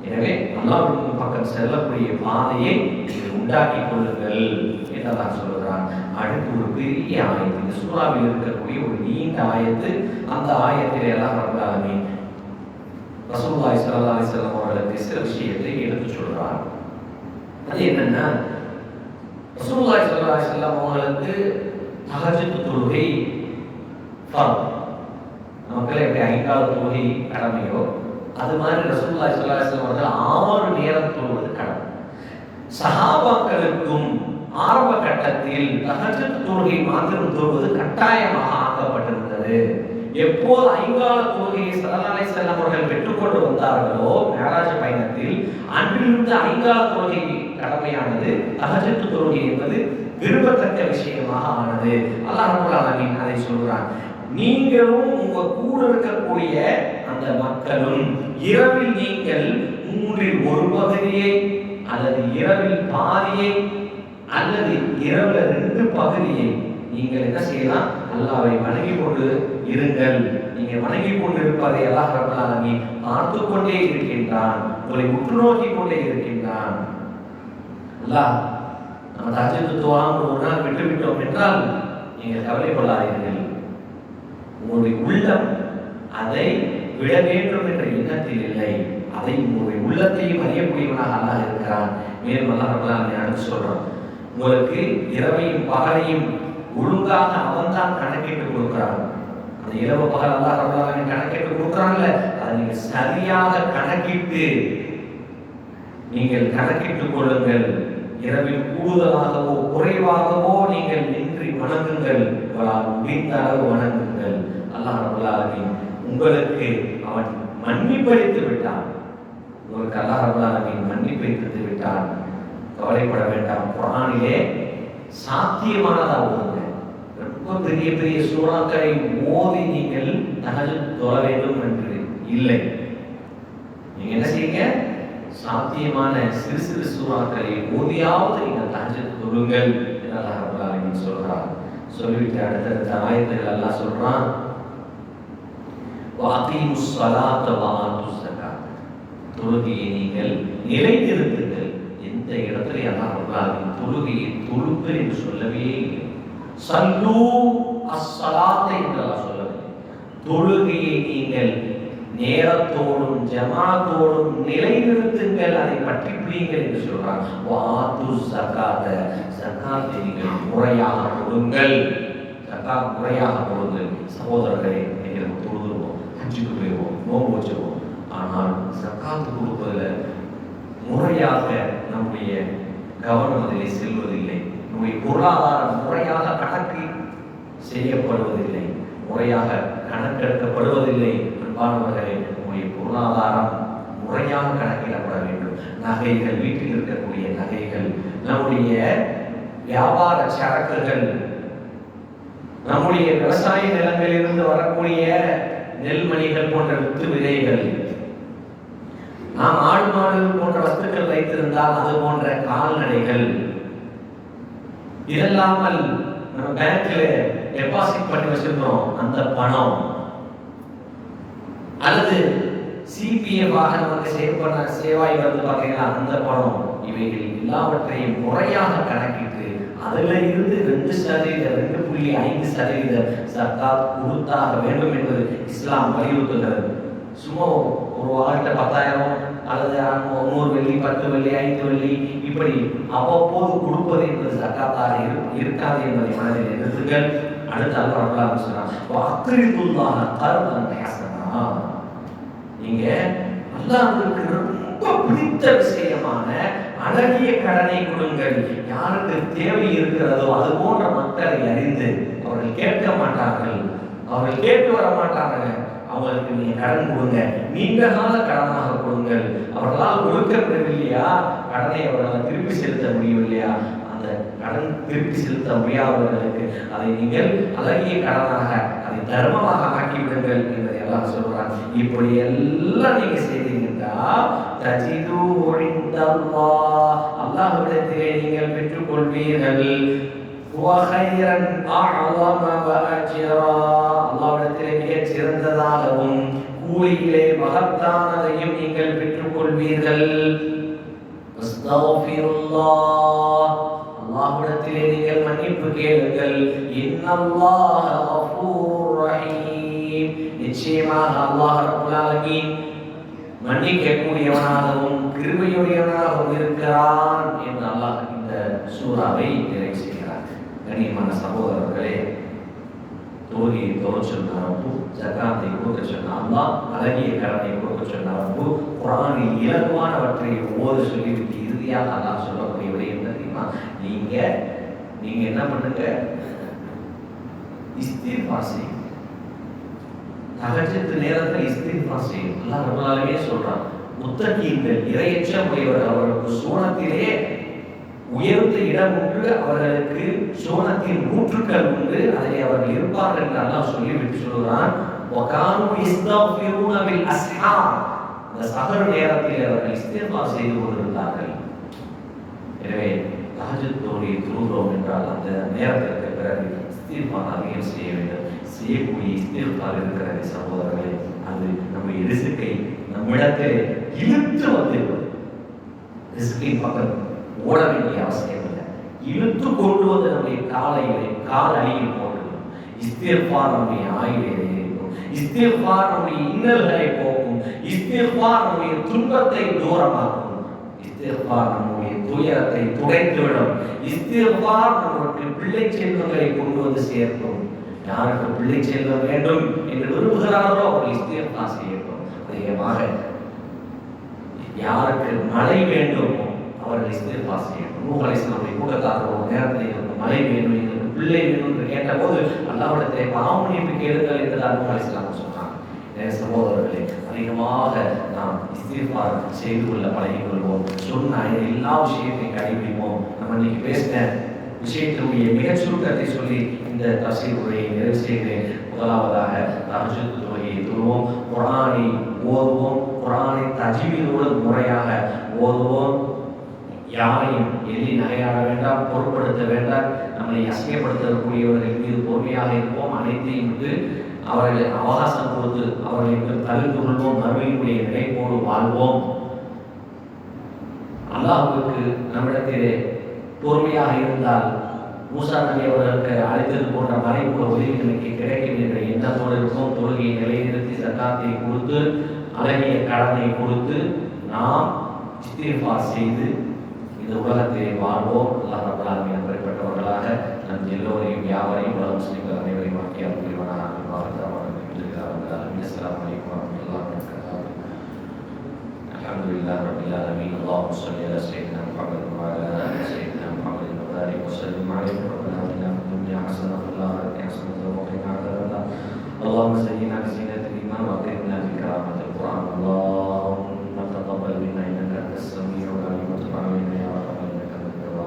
எனவே அல்லாஹ்வின் பக்கம் செல்லக்கூடிய பாதையை உண்டாக்கிக் கொள்ளுங்கள் என்றெல்லாம் சொல்லுகிறான். அடுத்து ஒரு பெரிய ஆயத்து, இந்த சூறாவில் இருக்கக்கூடிய ஒரு நீண்ட ஆயத்து. அந்த ஆயத்திலே எல்லாம் ரப்பல் ஆலமீன் ரசூலுல்லாஹி ஸல்லல்லாஹு அலைஹி வஸல்லம் அவர்களுக்கு சில விஷயத்தை எடுத்து சொல்றார். அது என்னன்னா, ரசூலுல்லாஹி ஸல்லல்லாஹு அலைஹி வஸல்லம் அவர்களுக்கு தஹஜ்ஜுத் தொழுகை ஃபர்த், நமக்கு எப்படி 5 கால தொழுகை கடமையோ அது மாதிரி ரசூலுல்லாஹி ஸல்லல்லாஹு அலைஹி வஸல்லம் அவர்கள் 6 நேரம் தொழுவது கடமை. சஹாபாக்களுக்கும் ஆரம்ப கட்டத்தில் தஹஜ்ஜுத் தொழுகை மாத்திரம் தொழுவது கட்டாயமாக ஆக்கப்பட்டிருந்தது. எப்போது 5 கால தொழுகையை ஸல்லல்லாஹு அலைஹி வஸல்லம் அவர்கள் பெற்றுக்கொண்டு வந்தார்களோ மேராஜ் பயணத்தில், அன்றிலிருந்து 5 கால தொழுகை கடமையானது, தஹஜ்ஜுத் தொழுகை என்பது விரும்பத்தக்க விஷயமாக ஆனது. அல்லாஹ் ரப்பல் ஆலமீன் அதை சொல்றான். நீங்களும் உங்க கூட இருக்கக்கூடிய அந்த மக்களும் இரவில் நீங்கள் 1/3 பகுதியை அல்லது இரவில் பாதியை அல்லது இரவுல 2 பகுதியை நீங்கள் என்ன செய்யலாம்? அல்லாஹ்வை வணங்கி கொண்டு இருங்கள். நீங்க வணங்கி கொண்டு இருப்பதை அல்லாஹ் ரப்பல் ஆலமீன் பார்த்து கொண்டே இருக்கின்றான், உங்களை உற்று நோக்கி கொண்டே இருக்கின்றான். அல்லாஹ் நம்ம தஹஜ்ஜுத் தொழுகையை ஒரு நாள் விட்டுவிட்டோம் என்றால் நீங்கள் கவலைப்படாதீர்கள். உங்களுடைய உள்ளம் அதை விட வேண்டும் என்ற எண்ணத்தில் இல்லை, அதை உங்களுடைய உள்ளத்தையும் அறியக்கூடியவனாக அல்லாஹ் இருக்கிறான். மேலும் அல்லாஹ் ரப்பல் ஆலமீன் அடுத்து சொல்றான், உங்களுக்கு இரவையும் பகலையும் ஒழுங்காக அவன் தான் கணக்கிட்டு கொடுக்கிறான். அந்த இரவு பகல் அல்லாஹ் ரப்பல் ஆலமீன் கணக்கிட்டு கொடுக்கிறான்ல, அதை நீங்க சரியாக கணக்கிட்டு நீங்கள் கணக்கிட்டுக் கொள்ளுங்கள். இரவில் கூடுதலாகவோ குறைவாகவோ நீங்கள் நின்று வணங்குங்கள், உங்களால் முடிந்த அளவு வணங்குங்கள். அல்லாஹ் ரப்பல் ஆலமீன் உங்களுக்கு அவன் மன்னிப்பளித்து விட்டான். உங்களுக்கு அல்லாஹ் ரப்பல் ஆலமீன் மன்னிப்பளித்து விட்டான், கவலைப்பட வேண்டாம். குர்ஆனிலே சாத்தியமானதா ஓதுங்க. ரொம்ப பெரிய பெரிய சூறாக்களை ஓதி நீங்கள் தஹஜ்ஜுத் தொழ வேண்டும் என்று இல்லை. நீங்க என்ன செய்யுங்க? சாத்தியமான சிறு சிறு சூறாக்களை ஓதியாவது நீங்கள் தஹஜ்ஜுத் தொழுங்கள் என்று அல்லாஹ் ரப்பல் ஆலமீன் சொல்றார். சொல்லிவிட்டு அடுத்தடுத்த ஆயத்துகள் அல்லாஹ் சொல்றான், வஅகீமுஸ் ஸலாத்த வஆத்துஸ் ஸகாத், தொழுகையை நீங்கள் நிலைநிறுத்துங்கள். எந்த இடத்துல அல்லாஹ் ரப்பல் ஆலமீன் தொழுகையை தொழுங்கள் என்று சொல்லவே இல்லை. ஸல்லூ அஸ்-ஸலாத்த என்று அல்லாஹ் சொல்லவில்லை. தொழுகையை நீங்கள் நேரத்தோடும் ஜமாத்தோடும் நிலைநிறுத்துங்கள், அதை பற்றி பிடிங்கள் என்று சொல்றாங்க. வஆத்துஸ் ஸகாத, ஸகாத்தை நீங்கள் முறையாக கொடுங்கள். ஸகாத் முறையாக கொடுங்கள். சகோதரர்களே, நீங்கள் தொழுதுவோம், ஹஜ்ஜுக்கு போயிடுவோம், நோன்பு வச்சுருவோம், ஆனால் ஸகாத் கொடுப்பதில் முறையாக நம்முடைய கவனம் அதிலே செல்வதில்லை. நம்முடைய பொருளாதாரம் முறையாக கணக்கு செய்யப்படுவதில்லை, முறையாக கணக்கெடுக்கப்படுவதில்லை. அன்பானவர்களே, நம்முடைய பொருளாதாரம் முறையாக கணக்கிடப்பட வேண்டும். நகைகள், வீட்டில் இருக்கக்கூடிய நகைகள், நம்முடைய வியாபார சரக்குகள், நம்முடைய விவசாய நிலங்களிலிருந்து வரக்கூடிய நெல்மணிகள் போன்ற வித்து விதைகள், நாம் ஆடு மாடு போன்ற வஸ்துக்கள் வைத்திருந்தால் அது போன்ற கால்நடைகள், இதெல்லாமல் நம்ம பேங்க்ல டெபாசிட் பண்ணி வச்சிருக்கிறோம் அந்த பணம், அல்லது சிபிஎஃப் ஆக நமக்கு சேவாய் வந்து பார்த்தீங்கன்னா அந்த பணம், இவைகள் எல்லாவற்றையும் முறையாக கணக்கிட்டு அதுல இருந்து 2% 2.5% ஸகாத் கொடுத்தாக வேண்டும் என்பது இஸ்லாம் வலியுறுத்துகிறது. சும்மா ஒரு ஆள்கிட்ட 10,000 அல்லது 100 வெள்ளி, 10 வெள்ளி, 5 வெள்ளி இப்படி அவ்வப்போது கொடுப்பது என்பது ஸகாத்தாக இருக்காது என்பதை மனதில் நிறுத்துங்கள். அடுத்து அல்லாஹ் ரப்பல் ஆலமீன் சொல்றான், வஅக்ரிதுல்லாஹ கர்தன் ஹஸனா, நீங்க அல்லாஹ்வுக்கு ரொம்ப பிடித்த விஷயமான அழகிய கடனை கொடுங்கள். யாருக்கு தேவை இருக்கிறதோ அது போன்ற மக்களை அறிந்து அவர்கள் கேட்க மாட்டார்கள், அவர்கள் கேட்டு வர மாட்டாங்க, அவங்களுக்கு நீங்க கடன் கொடுங்க, நீண்ட கால கடனாக கொடுங்கள். அவர்களால் கொடுக்கப்படவில்லையா, கடனை அவர்களால் திருப்பி செலுத்த முடியவில்லையா, அந்த கடன் திருப்பி செலுத்த முடியாதவர்களுக்கு அதை நீங்கள் அழகிய கடனாக, அதை தர்மமாக ஆக்கிவிடுங்கள் என்பதை எல்லாம் சொல்றாங்க. இப்படி எல்லாம் நீங்க செய்தீங்கன்னா தஜிது இன்தல்லாஹ், அல்லாஹ்விடத்திலே நீங்கள் பெற்றுக்கொள்வீர்கள். வஹைரன் அஅலம வஅஜ்ரா, அல்லாஹ்விடத்திலே மிகச் சிறந்ததாகவும் கூலியிலே மகத்தானதையும் நீங்கள் பெற்றுக்கொள்வீர்கள். அஸ்தக்ஃபிருல்லாஹ், அல்லாஹ்விடத்திலே நீங்கள் மன்னிப்பு கேளுங்கள். இன்னல்லாஹ கஃபூர் ரஹீம், நிச்சயமாக அல்லாஹ் ரப்பல் ஆலமீன் மன்னிக்கக்கூடியவனாகவும் கிருபையுடையவனாகவும் இருக்கிறான் என்று அல்லாஹ் இந்த சூறாவை நிறைவு செய்கிறார். கண்ணியமான சகோதரர்களே, தொழுகையை தொழச் சொன்ன ரப்பு, ஜக்காத்தை கொடுக்க சொன்ன அல்லாஹ், அழகிய கடனை கொடுக்க சொன்ன ரப்பு, குர்ஆனில் இலகுவானவற்றை ஓத சொல்லிவிட்டு இறுதியாக அல்லாஹ் சொல்லக்கூடிய விடயம் என்ன தெரியுமா? நீங்க என்ன பண்ணுங்க, இஸ்திக்ஃபார் செய்யுங்க. தஹஜ்ஜுத் நேரத்தில் இஸ்திக்ஃபார் செய்யுங்க. அல்லாஹ் ரப்பல் ஆலமீன் சொல்றான், முத்தகீன்கள் இறையச்சம் உடையவர்கள் அவர்களுக்கு சூனத்திலே உயர்ந்த இடம் உண்டு, அவர்களுக்கு சோனத்தின் ஊற்றுக்கள் உண்டு, அதிலே அவர்கள் இருப்பார்கள் என்று அல்லாஹ் சொல்லிவிட்டு சொல்கிறான். அந்த சஹர் நேரத்தில் அவர்கள் இஸ்திக்ஃபார் செய்து கொண்டிருந்தார்கள். எனவே தஹஜ்ஜுத் தொழுகையை தொழுகிறோம் என்றால் அந்த நேரத்திற்கு பிறகு இஸ்திக்ஃபார் அதிகம் செய்ய வேண்டும். செய்யக்கூடிய இஸ்திக்ஃபார் இருக்கிறது சகோதரர்களே, அது நம்முடைய ரிஸ்கை நம்மிடத்தில் இழுத்து வந்திருக்கும். ரிஸ்கின் பக்கம் ஓட வேண்டிய அவசியம் இல்லை, இழுத்து கொண்டு வந்து நம்முடைய கால் அடியில் போட்டுக்கணும். இஸ்திக்ஃபார் நம்முடைய ஆயுளை இருக்கும், இஸ்திக்ஃபார் நம்முடைய இன்னல்களை போக்கும், இஸ்திக்ஃபார் நம்முடைய துன்பத்தை தூரமாக்கும், இஸ்திக்ஃபார் நம்முடைய துயரத்தை துடைத்துவிடும், இஸ்திக்ஃபார் நமக்கு பிள்ளை செல்வங்களை கொண்டு வந்து சேர்க்கும். யாருக்கு பிள்ளை செல்வம் வேண்டும் என்று விரும்புகிறார்களோ அவர்கள் இஸ்திக்ஃபார் செய்யட்டும். அதிகமாக யாருக்கு மழை வேண்டுமோ அவர்கள் இஸ்திக்ஃபார் செய்யணும். நூஹ் அலைஹிஸ்ஸலாமுடைய கூட்டத்தார் ஒரு நேரத்தில் எனக்கு மழை வேணும், எனக்கு பிள்ளை வேணும் என்று கேட்டபோது அல்லாஹ்விடத்திலே பாவமன்னிப்பு கேளுங்கள் என்று நூஹ் அலைஹிஸ்ஸலாம் சொன்னாங்க. சகோதரர்களே, அதிகமாக நாம் இஸ்திக்ஃபார் செய்து கொள்ள பழகிக் கொள்வோம். சொன்ன எல்லா விஷயத்தையும் கடைபிடிப்போம். நம்ம இன்னைக்கு பேசின விஷயத்தினுடைய மிகச் சுருக்கத்தை சொல்லி இந்த தஃசீர் உரையை நிறைவு செய்கிறேன். முதலாவதாக தஹஜ்ஜுத் தொழுகையை தொழுவோம், குர்ஆனை ஓதுவோம், குர்ஆனை தஜ்வீதுடன் முறையாக ஓதுவோம். யாரையும் எள்ளி நகையாட வேண்டாம், பொருட்படுத்த வேண்டாம். நம்மளை அசிங்கப்படுத்தக்கூடியவர்கள் மீது பொறுமையாக இருப்போம். அனைத்தையும் விட்டு அவர்களை அவகாசம் கொடுத்து அவர்களை தவிர்த்து கொள்வோம். மறுமையினுடைய நினைப்போடு வாழ்வோம். அல்லாஹ்வுக்கு நம்மிடத்திலே பொறுமையாக இருந்தால் மூசா நபி அவர்களுக்கு அழைத்தது போன்ற மறைமுக உதவிகளுக்கு கிடைக்கும் என்ற எண்ணத்தோடு இருக்கும். தொழுகையை நிலைநிறுத்தி சக்காத்தை கொடுத்து அழகிய கடனை கொடுத்து நாம் இஸ்திக்ஃபார் செய்து இந்த உலகத்திலே வாழ்வோம். அல்லாஹ் ரப்பல் ஆலமீன் அப்படிப்பட்டவர்களாக நம் எல்லோரையும் யாவரையும் உலக முஸ்லிம்கள் அனைவரையும் வாக்கியம் புரிவானாக. அஸ்ஸலாமு அலைக்கும் வரஹ்மத்துல்லாஹி வபரகாத்துஹு. அல்ஹம்துலில்லாஹி ரப்பில் ஆலமீன். அல்லாஹும்ம ஸல்லி அலா ஸய்யிதினா முஹம்மத் வ அலா ஆலி ஸய்யிதினா முஹம்மத் வ பாரிக் வ ஸல்லிம் அலைஹி ரப்பனா ஆத்தினா ஃபித் துன்யா ஹஸனah வ ஃபில் ஆখিরাতি ஹஸனah வ கினா அஸாபன். அல்லாஹும்ம ஸய்யினா பிஸினத்தில் ஈமான் வ அக்ரிம்னா பிகராமத்தில் குர்ஆன். அல்லாஹும்ம தகப்பல் மின்னா இன்னக அன்தஸ் ஸமீஉல் அலீம் வ துப் அலைனா யா ரப்பல்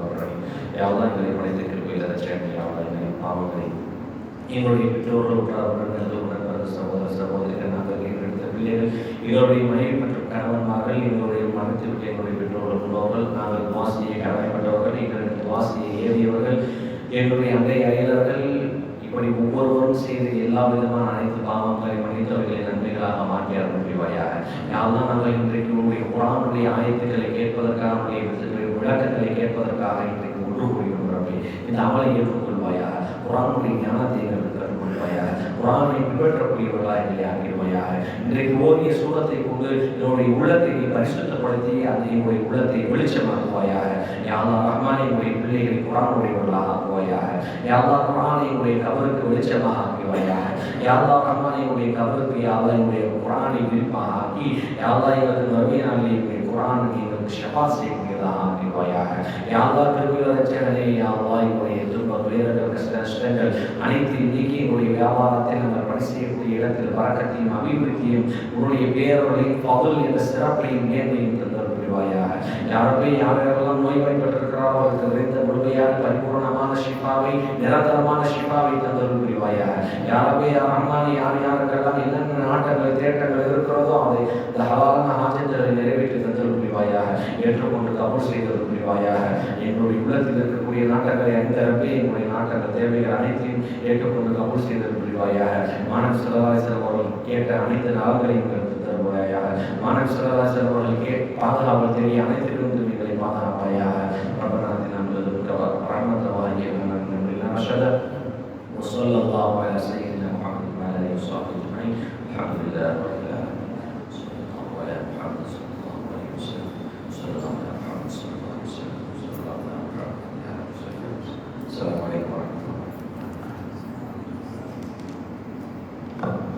ஆலமீன். யா அல்லாஹ், எங்களை படைத்த கிருபையில் ரட்சகனே, யா அல்லாஹ், எங்களின் பாவங்களை எங்களுடைய பெற்றோர்கள், உற்றார்கள், நண்பர்கள், சகோதர சகோதரிகள், நாங்கள் எங்களுடைய பிள்ளைகள், எங்களுடைய மனைவி மற்றும் கணவன்மார்கள், எங்களுடைய மனத்தில் விட்டு எங்களுடைய பெற்றோர்கள், முன்னோர்கள், நாங்கள் துவாசியை கடமைப்பட்டவர்கள், எங்களுக்கு துவாசியை ஏறியவர்கள், எங்களுடைய அண்டை அயலவர்கள், இப்படி ஒவ்வொருவரும் செய்து எல்லா விதமான அனைத்து பாவங்களை மன்னித்தவர்களை நன்மைகளாக மாற்றி அருள் புரிவாயாக. யாரெல்லாம் நாங்கள் இன்றைக்கு உங்களுடைய குர்ஆனுடைய ஆயத்துக்களை கேட்பதற்காக, விளக்கங்களை கேட்பதற்காக இன்றைக்கு ஒன்று கூறுகிறோம். இந்த அமலை ஏற்றுக்கொள்வாயாக. குர்ஆனுடைய ஞானத்தை எங்களுக்கு கற்றுக்கொள்வாயாக. குர்ஆனை பின்பற்றக்கூடியவர்களாக எங்களை ஆக்கிடுவாயாக. இன்றைக்கு ஓதிய சூரத்தை கொண்டு என்னுடைய உள்ளத்தை பரிசுத்தப்படுத்தி அந்த என்னுடைய உள்ளத்தை வெளிச்சமாக்குவாயாக. யா அல்லாஹ் ரஹ்மானே, என்னுடைய பிள்ளைகளை குர்ஆனுடையவர்களாக ஆக்குவாயாக. யா அல்லாஹ் ரஹ்மானே, என்னுடைய கபருக்கு வெளிச்சமாக ஆக்குவாயாக. யா அல்லாஹ் ரஹ்மானே, என்னுடைய கபருக்கு யா அல்லாஹ் என்னுடைய குர்ஆனை விருப்பமாக ஆக்கி, யா அல்லாஹ் எங்களுக்கு மறுமை நாளிலே என்னுடைய குர்ஆனுக்கு எங்களுக்கு ஷஃபாத் செய்யக்கூடியதாக ஆக்குவாயாக. யா அல்லாஹ் கிருபையுள்ள ரட்சகனே, யா அல்லாஹ் என்னுடைய துன்ப துயரங்கள் கஷ்டங்கள் அனைத்தையும் நீக்கி என்னுடைய வியாபாரத்தில் நாங்கள் பணி செய்யக்கூடிய இடத்தில் பரக்கத்தையும் அபிவிருத்தியும் உன்னுடைய பேரவர்களையும் பகுல் என்ற சிறப்பையும் நேர்மையும் தந்தல் புரிவாயாக. யாரெல்லாம் நோய்வாய்ப்பட்டிருக்கிறாரோ அவருக்கு விரைந்த முழுமையான பரிபூர்ணமான ஷிஃபாவை, நிரந்தரமான ஷிஃபாவை தந்தல் புரிவாயாக. யாரவே ரஹ்மானே, யாருக்கெல்லாம் என்னென்ன நாட்டங்கள் தேட்டங்கள் இருக்கிறதோ அதை இந்த ஹலாலான ஆஜங்களை நிறைவேற்றி தந்தல் புரிவாயாக. ஏற்றுக்கொண்டு கபூல் செய்தல் புரிவாயாக. என்னுடைய உள்ளத்தில் இருக்கக்கூடிய நாட்டங்களை அறிந்தரப்பே என்னுடைய நாட்டங்கள் தேவைகள் அனைத்தையும் ஏற்றுக்கொண்டு கபூல் செய்தல் புரிவாயாக. மாணவ ஸல்லல்லாஹு அவர்கள் கேட்ட அனைத்து நலன்களையும் தருவாயாக. மாணவ ஸல்லல்லாஹு அவர்கள் பாதுகாவல் தெரிய அனைத்திலும் எங்களை وصلى الله على سيدنا محمد وعلى آله وصحبه أجمعين. الحمد لله رب العالمين. صلى الله على محمد صلى الله عليه وسلم. صلى الله على محمد صلى الله عليه وسلم. صلى الله على محمد صلى الله عليه وسلم. السلام عليكم.